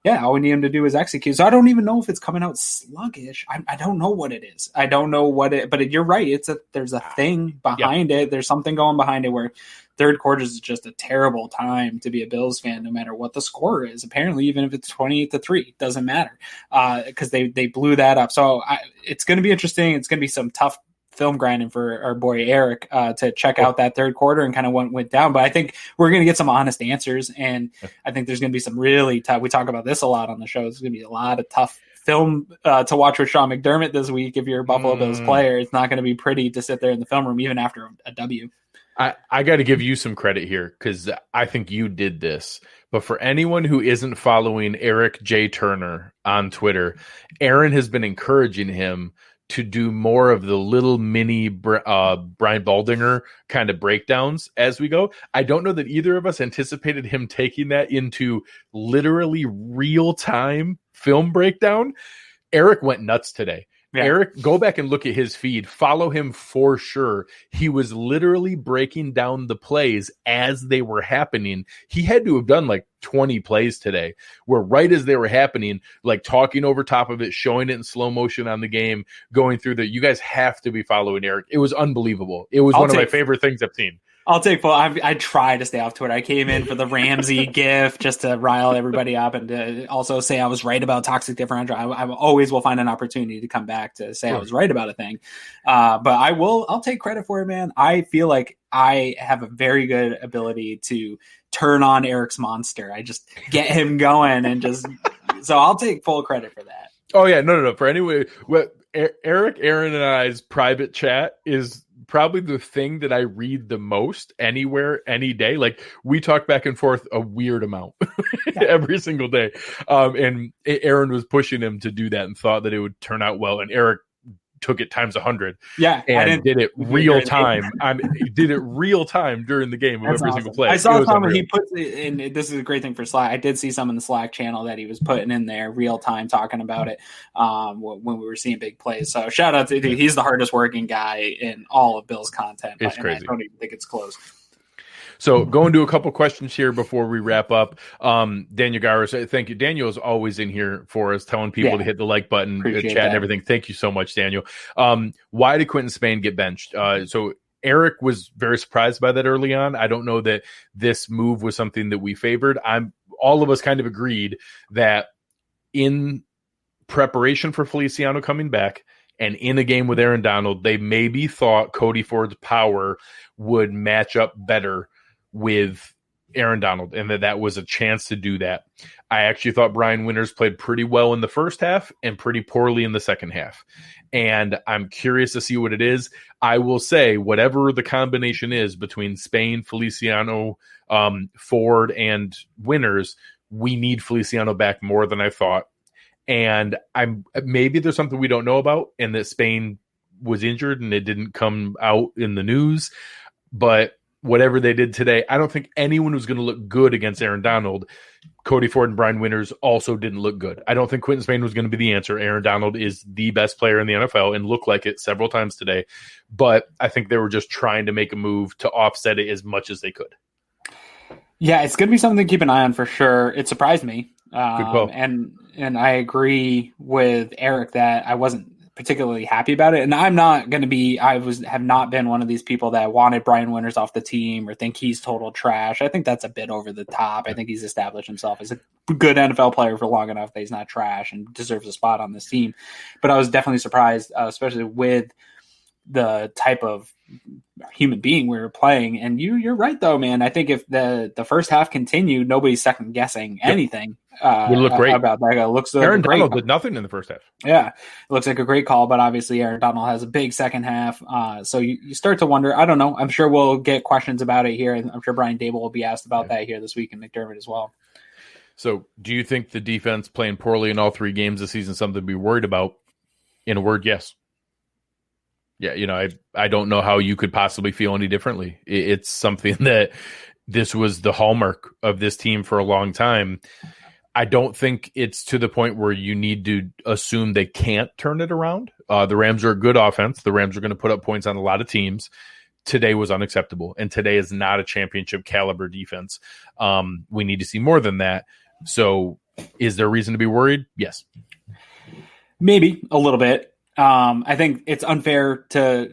Yeah, all we need him to do is execute. So I don't even know if it's coming out sluggish. I don't know what it is. I don't know what it, but you're right. There's a thing behind it. There's something going behind it where third quarter is just a terrible time to be a Bills fan, no matter what the score is. Apparently, even if it's 28-3, it doesn't matter because they blew that up. So it's going to be interesting. It's going to be some tough film grinding for our boy Eric to check out that third quarter and kind of what went down. But I think we're going to get some honest answers, and I think there's going to be some really tough. We talk about this a lot on the show. There's going to be a lot of tough film to watch with Sean McDermott this week. If you're a Buffalo Bills player, it's not going to be pretty to sit there in the film room even after a W. I got to give you some credit here because I think you did this. But for anyone who isn't following Eric J. Turner on Twitter, Aaron has been encouraging him to do more of the little mini Brian Baldinger kind of breakdowns as we go. I don't know that either of us anticipated him taking that into literally real-time film breakdown. Eric went nuts today. Yeah. Eric, go back and look at his feed. Follow him for sure. He was literally breaking down the plays as they were happening. He had to have done like 20 plays today where right as they were happening, like talking over top of it, showing it in slow motion on the game, going through you guys have to be following Eric. It was unbelievable. It was one of my favorite things I've seen. I'll take full. I try to stay off Twitter. I came in for the Ramsey gif just to rile everybody up and to also say I was right about toxic differential. I always will find an opportunity to come back to say I was right about a thing. But I'll take credit for it, man. I feel like I have a very good ability to turn on Eric's monster. I just get him going and so I'll take full credit for that. Oh yeah, no. For anyway, what Eric, Aaron, and I's private chat is probably the thing that I read the most anywhere, any day. Like we talk back and forth a weird amount every single day. And Aaron was pushing him to do that and thought that it would turn out well. And Eric took it times 100. Yeah. And did it real time. Did it real time during the game of every single play. I saw some he puts it in. This is a great thing for Slack. I did see some in the Slack channel that he was putting in there real time talking about it when we were seeing big plays. So shout out to he's the hardest working guy in all of Bill's content. It's crazy. I don't even think it's close. So going to a couple questions here before we wrap up. Daniel Garris, thank you. Daniel is always in here for us, telling people to hit the like button, chat, and everything. Thank you so much, Daniel. Why did Quinton Spain get benched? So Eric was very surprised by that early on. I don't know that this move was something that we favored. All of us kind of agreed that in preparation for Feliciano coming back and in a game with Aaron Donald, they maybe thought Cody Ford's power would match up better with Aaron Donald, and that was a chance to do that. I actually thought Brian Winters played pretty well in the first half and pretty poorly in the second half. And I'm curious to see what it is. I will say, whatever the combination is between Spain, Feliciano, Ford, and Winters, we need Feliciano back more than I thought. And maybe there's something we don't know about, and that Spain was injured and it didn't come out in the news. But whatever they did today, I don't think anyone was going to look good against Aaron Donald. Cody Ford and Brian Winters also didn't look good. I don't think Quinton Spain was going to be the answer. Aaron Donald is the best player in the NFL and looked like it several times today. But I think they were just trying to make a move to offset it as much as they could. Yeah, it's going to be something to keep an eye on for sure. It surprised me. Good call. And I agree with Eric that I wasn't particularly happy about it. And I'm not going to be, have not been one of these people that wanted Brian Winters off the team or think he's total trash. I think that's a bit over the top. I think he's established himself as a good NFL player for long enough that he's not trash and deserves a spot on this team. But I was definitely surprised, especially with the type of human being we were playing. And you're right though, man. I think if the first half continued, nobody's second guessing anything. Would look great about that. It looks Aaron Donald did nothing in the first half. Yeah, it looks like a great call, but obviously Aaron Donald has a big second half. So you start to wonder. I don't know. I'm sure we'll get questions about it here, and I'm sure Brian Dable will be asked about that here this week, and McDermott as well. So, do you think the defense playing poorly in all three games this season is something to be worried about? In a word, yes. Yeah, I don't know how you could possibly feel any differently. It's something that this was the hallmark of this team for a long time. I don't think it's to the point where you need to assume they can't turn it around. The Rams are a good offense. The Rams are going to put up points on a lot of teams. Today was unacceptable, and today is not a championship caliber defense. We need to see more than that. So is there reason to be worried? Yes. Maybe a little bit. I think it's unfair to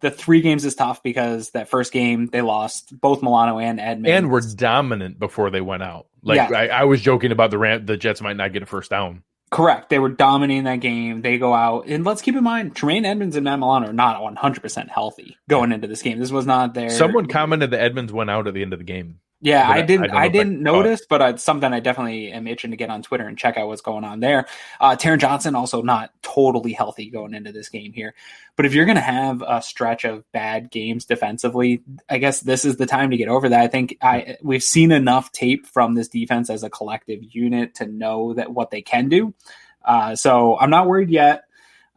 the 3 games is tough because that first game they lost both Milano and Edmonds. And were dominant before they went out. I was joking about the Jets might not get a first down. Correct. They were dominating that game. They go out. And let's keep in mind, Tremaine Edmonds and Matt Milano are not 100% healthy going into this game. This was not their... Someone commented that Edmonds went out at the end of the game. Yeah, I didn't notice, but it's something I definitely am itching to get on Twitter and check out what's going on there. Taron Johnson also not totally healthy going into this game here. But if you're going to have a stretch of bad games defensively, I guess this is the time to get over that. I think we've seen enough tape from this defense as a collective unit to know that what they can do. So I'm not worried yet.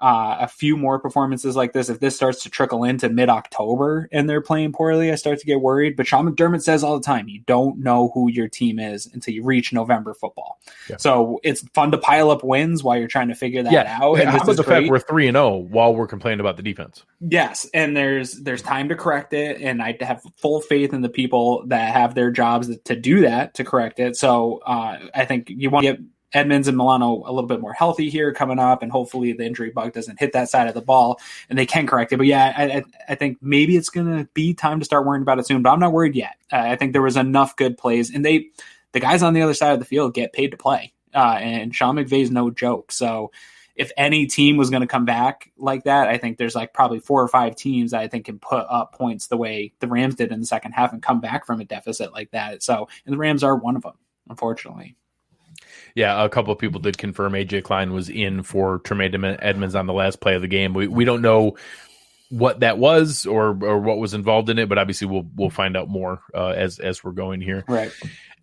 a few more performances like this, if this starts to trickle into mid-October and they're playing poorly, I start to get worried. But Sean McDermott says all the time, you don't know who your team is until you reach November football. Yeah. So it's fun to pile up wins while you're trying to figure that out. And how about the fact we're 3-0 while we're complaining about the defense? Yes, and there's time to correct it, and I have full faith in the people that have their jobs to do that, to correct it. So I think you want to get Edmonds and Milano a little bit more healthy here coming up, and hopefully the injury bug doesn't hit that side of the ball and they can correct it. But yeah, I think maybe it's going to be time to start worrying about it soon, but I'm not worried yet. I think there was enough good plays, and the guys on the other side of the field get paid to play, and Sean McVay's no joke. So if any team was going to come back like that, I think there's like probably 4 or 5 teams that I think can put up points the way the Rams did in the second half and come back from a deficit like that. So, and the Rams are one of them, unfortunately. Yeah, a couple of people did confirm AJ Klein was in for Tremaine Edmonds on the last play of the game. We don't know what that was or what was involved in it, but obviously we'll find out more as we're going here. Right.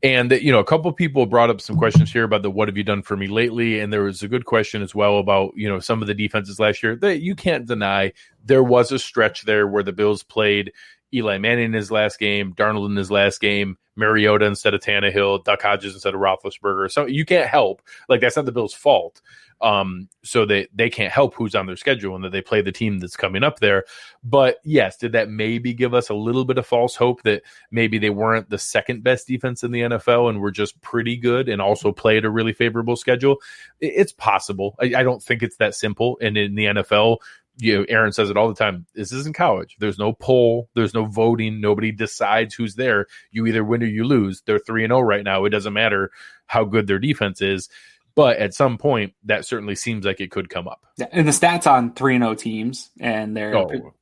And a couple of people brought up some questions here about the what have you done for me lately, and there was a good question as well about some of the defenses last year that you can't deny there was a stretch there where the Bills played Eli Manning in his last game, Darnold in his last game, Mariota instead of Tannehill, Duck Hodges instead of Roethlisberger. So you can't help. Like, that's not the Bills' fault. So they can't help who's on their schedule and that they play the team that's coming up there. But yes, did that maybe give us a little bit of false hope that maybe they weren't the second best defense in the NFL and were just pretty good and also played a really favorable schedule? It's possible. I don't think it's that simple. And in the NFL, Aaron says it all the time. This isn't college. There's no poll. There's no voting. Nobody decides who's there. You either win or you lose. They're 3-0 right now. It doesn't matter how good their defense is. But at some point, that certainly seems like it could come up. Yeah, and the stats on 3-0 teams and their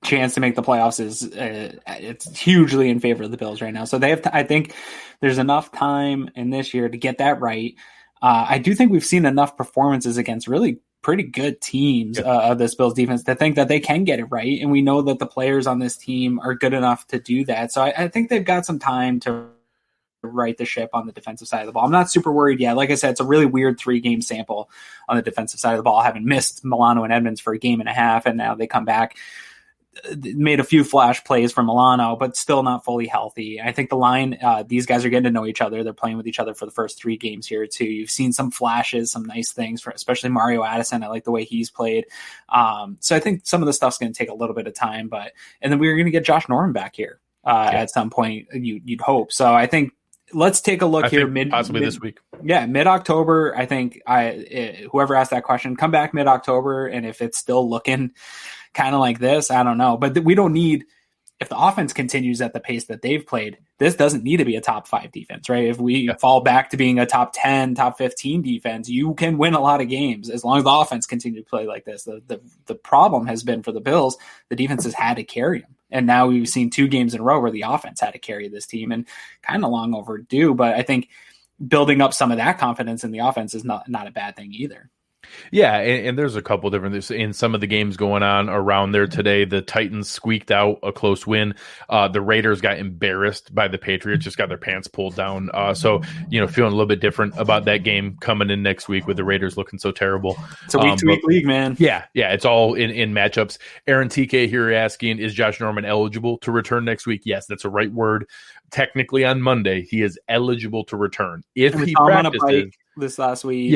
chance to make the playoffs is it's hugely in favor of the Bills right now. So they have. I think there's enough time in this year to get that right. I do think we've seen enough performances against really pretty good teams of this Bills defense to think that they can get it right. And we know that the players on this team are good enough to do that. So I think they've got some time to right the ship on the defensive side of the ball. I'm not super worried yet. Like I said, it's a really weird 3-game sample on the defensive side of the ball, having missed Milano and Edmonds for a game and a half. And now they come back, made a few flash plays from Milano, but still not fully healthy. I think the line, these guys are getting to know each other. They're playing with each other for the first 3 games here too. You've seen some flashes, some nice things for especially Mario Addison. I like the way he's played. So I think some of the stuff's going to take a little bit of time, and then we're going to get Josh Norman back here at some point. You'd hope. So I think let's take a look here. Possibly this week. Yeah, mid-October. I think whoever asked that question, come back mid-October, and if it's still looking kind of like this, I don't know. But we don't need, if the offense continues at the pace that they've played, this doesn't need to be a top 5 defense, right? If we fall back to being a top 10, top 15 defense, you can win a lot of games as long as the offense continues to play like this. The problem has been for the Bills, the defense has had to carry them. And now we've seen 2 games in a row where the offense had to carry this team, and kind of long overdue. But I think building up some of that confidence in the offense is not a bad thing either. Yeah, and there's a couple different things in some of the games going on around there today. The Titans squeaked out a close win. The Raiders got embarrassed by the Patriots, just got their pants pulled down. So, feeling a little bit different about that game coming in next week with the Raiders looking so terrible. It's a week-to-week league, man. Yeah, it's all in matchups. Aaron TK here asking, is Josh Norman eligible to return next week? Yes, that's a right word. Technically on Monday, he is eligible to return. If he practices this last week,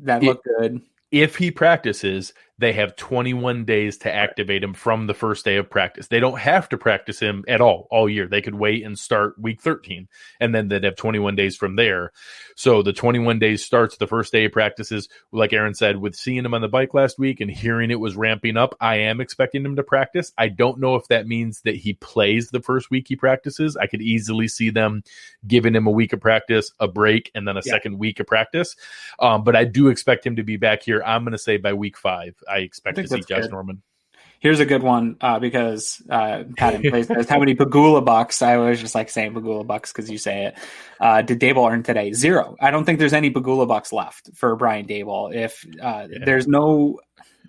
that looked good. If he practices, they have 21 days to activate him from the first day of practice. They don't have to practice him at all year. They could wait and start week 13, and then they'd have 21 days from there. So the 21 days starts the first day of practices. Like Aaron said, with seeing him on the bike last week and hearing it was ramping up, I am expecting him to practice. I don't know if that means that he plays the first week he practices. I could easily see them giving him a week of practice, a break, and then a second week of practice. But I do expect him to be back here. I'm going to say by week 5. I expect to see Josh Norman. Here's a good one because Pat plays this. How many Pagula bucks? I always just like saying Pagula bucks because you say it. Did Dable earn today? 0. I don't think there's any Pagula bucks left for Brian Dable. If there's no,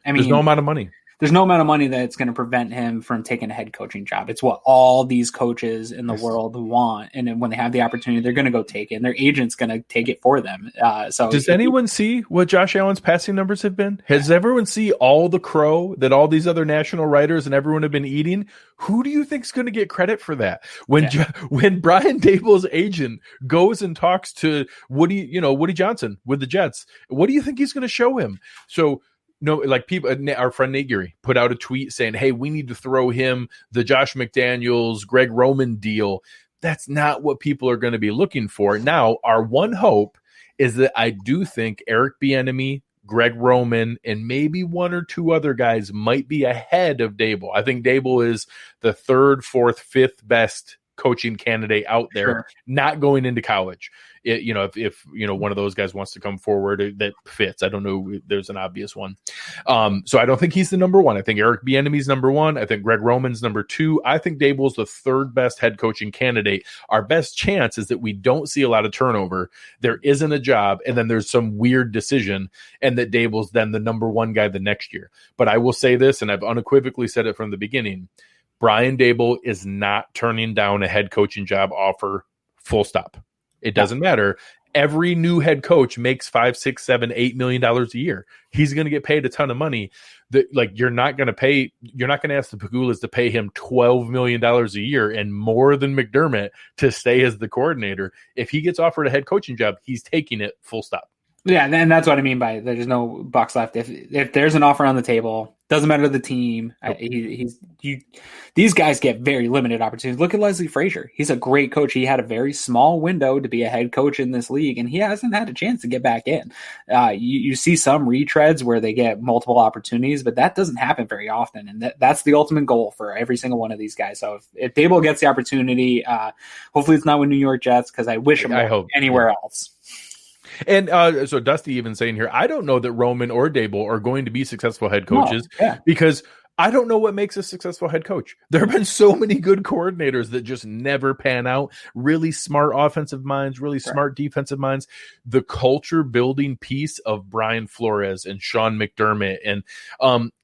there's no amount of money. there's no amount of money that's going to prevent him from taking a head coaching job. It's what all these coaches in the world want. And then when they have the opportunity, they're going to go take it, and their agent's going to take it for them. So does anyone see what Josh Allen's passing numbers have been? Has everyone see all the crow that all these other national writers and everyone have been eating? Who do you think is going to get credit for that? When Brian Dable's agent goes and talks to Woody Johnson with the Jets, what do you think he's going to show him? So, no, like people, our friend Nate Geary put out a tweet saying, hey, we need to throw him the Josh McDaniels, Greg Roman deal. That's not what people are going to be looking for. Now, our one hope is that I do think Eric Bieniemy, Greg Roman, and maybe one or two other guys might be ahead of Dable. I think Dable is the third, fourth, fifth best coaching candidate out there, not going into college. If one of those guys wants to come forward that fits, I don't know. There's an obvious one. So I don't think he's the number one. I think Eric Bieniemy's number one. I think Greg Roman's number two. I think Dable's the third best head coaching candidate. Our best chance is that we don't see a lot of turnover. There isn't a job, and then there's some weird decision, and that Dable's then the number one guy the next year. But I will say this, and I've unequivocally said it from the beginning: Brian Dable is not turning down a head coaching job offer, full stop. It doesn't matter. Every new head coach makes $5, $6, $7, $8 million a year. He's going to get paid a ton of money. You're not going to ask the Pagulas to pay him $12 million a year and more than McDermott to stay as the coordinator. If he gets offered a head coaching job, he's taking it, full stop. Yeah, and that's what I mean by there's no bucks left. If there's an offer on the table, doesn't matter the team. Nope. These guys get very limited opportunities. Look at Leslie Frazier. He's a great coach. He had a very small window to be a head coach in this league, and he hasn't had a chance to get back in. You see some retreads where they get multiple opportunities, but that doesn't happen very often, and that's the ultimate goal for every single one of these guys. So if Dable gets the opportunity, hopefully it's not with New York Jets, because I wish him anywhere else. And so Dusty even saying here, I don't know that Roman or Dable are going to be successful head coaches because I don't know what makes a successful head coach. There have been so many good coordinators that just never pan out. Really smart offensive minds, really smart defensive minds. The culture building piece of Brian Flores and Sean McDermott, and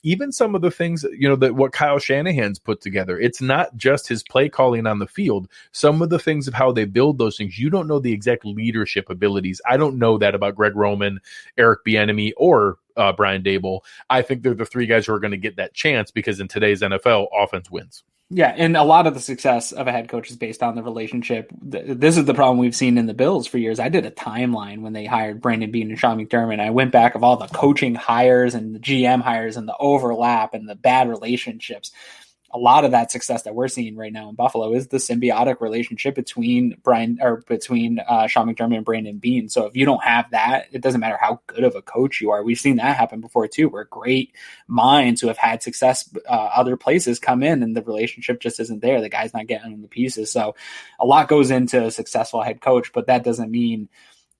even some of the things, that what Kyle Shanahan's put together. It's not just his play calling on the field. Some of the things of how they build those things, you don't know the exact leadership abilities. I don't know that about Greg Roman, Eric Bieniemy, or Brian Dable. I think they're the three guys who are going to get that chance because in today's NFL, offense wins. Yeah, and a lot of the success of a head coach is based on the relationship. This is the problem we've seen in the Bills for years. I did a timeline when they hired Brandon Beane and Sean McDermott. I went back of all the coaching hires and the GM hires and the overlap and the bad relationships. A lot of that success that we're seeing right now in Buffalo is the symbiotic relationship between Sean McDermott and Brandon Beane. So if you don't have that, it doesn't matter how good of a coach you are. We've seen that happen before too, where great minds who have had success other places come in and the relationship just isn't there. The guy's not getting the pieces. So a lot goes into a successful head coach, but that doesn't mean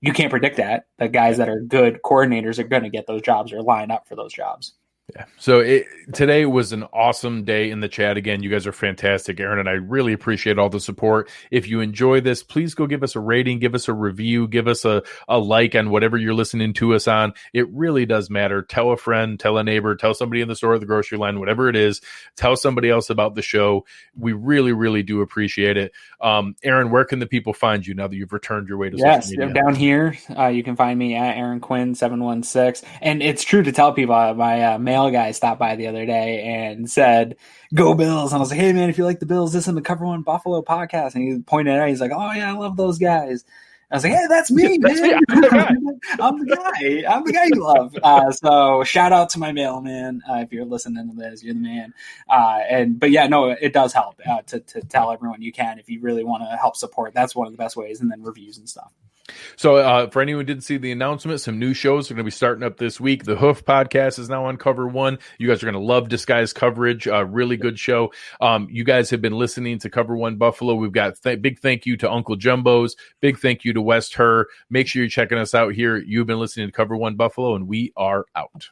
you can't predict that. The guys that are good coordinators are going to get those jobs or line up for those jobs. Yeah. So today was an awesome day in the chat. Again, you guys are fantastic, Aaron, and I really appreciate all the support. If you enjoy this, please go give us a rating, give us a review, give us a like on whatever you're listening to us on. It really does matter. Tell a friend, tell a neighbor, tell somebody in the store or the grocery line, whatever it is. Tell somebody else about the show. We really, really do appreciate it. Aaron, where can the people find you now that you've returned your way to social media? Down here, you can find me at Aaron Quinn 716. And it's true to tell people, my mail guy stopped by the other day and said, "Go Bills." And I was like, "Hey man, if you like the Bills, listen to Cover One Buffalo podcast." And he pointed out, he's like, "Oh yeah, I love those guys." I was like, "Hey, that's me, man. I'm the guy you love." So shout out to my mailman. If you're listening to this, you're the man. It does help to tell everyone you can if you really want to help support. That's one of the best ways, and then reviews and stuff. So for anyone who didn't see the announcement, some new shows are going to be starting up this week. The Hoof podcast is now on Cover One. You guys are going to love Disguised Coverage. Really good show. You guys have been listening to Cover One Buffalo. We've got big thank you to Uncle Jumbo's. Big thank you to West Her. Make sure you're checking us out here. You've been listening to Cover One Buffalo, and we are out.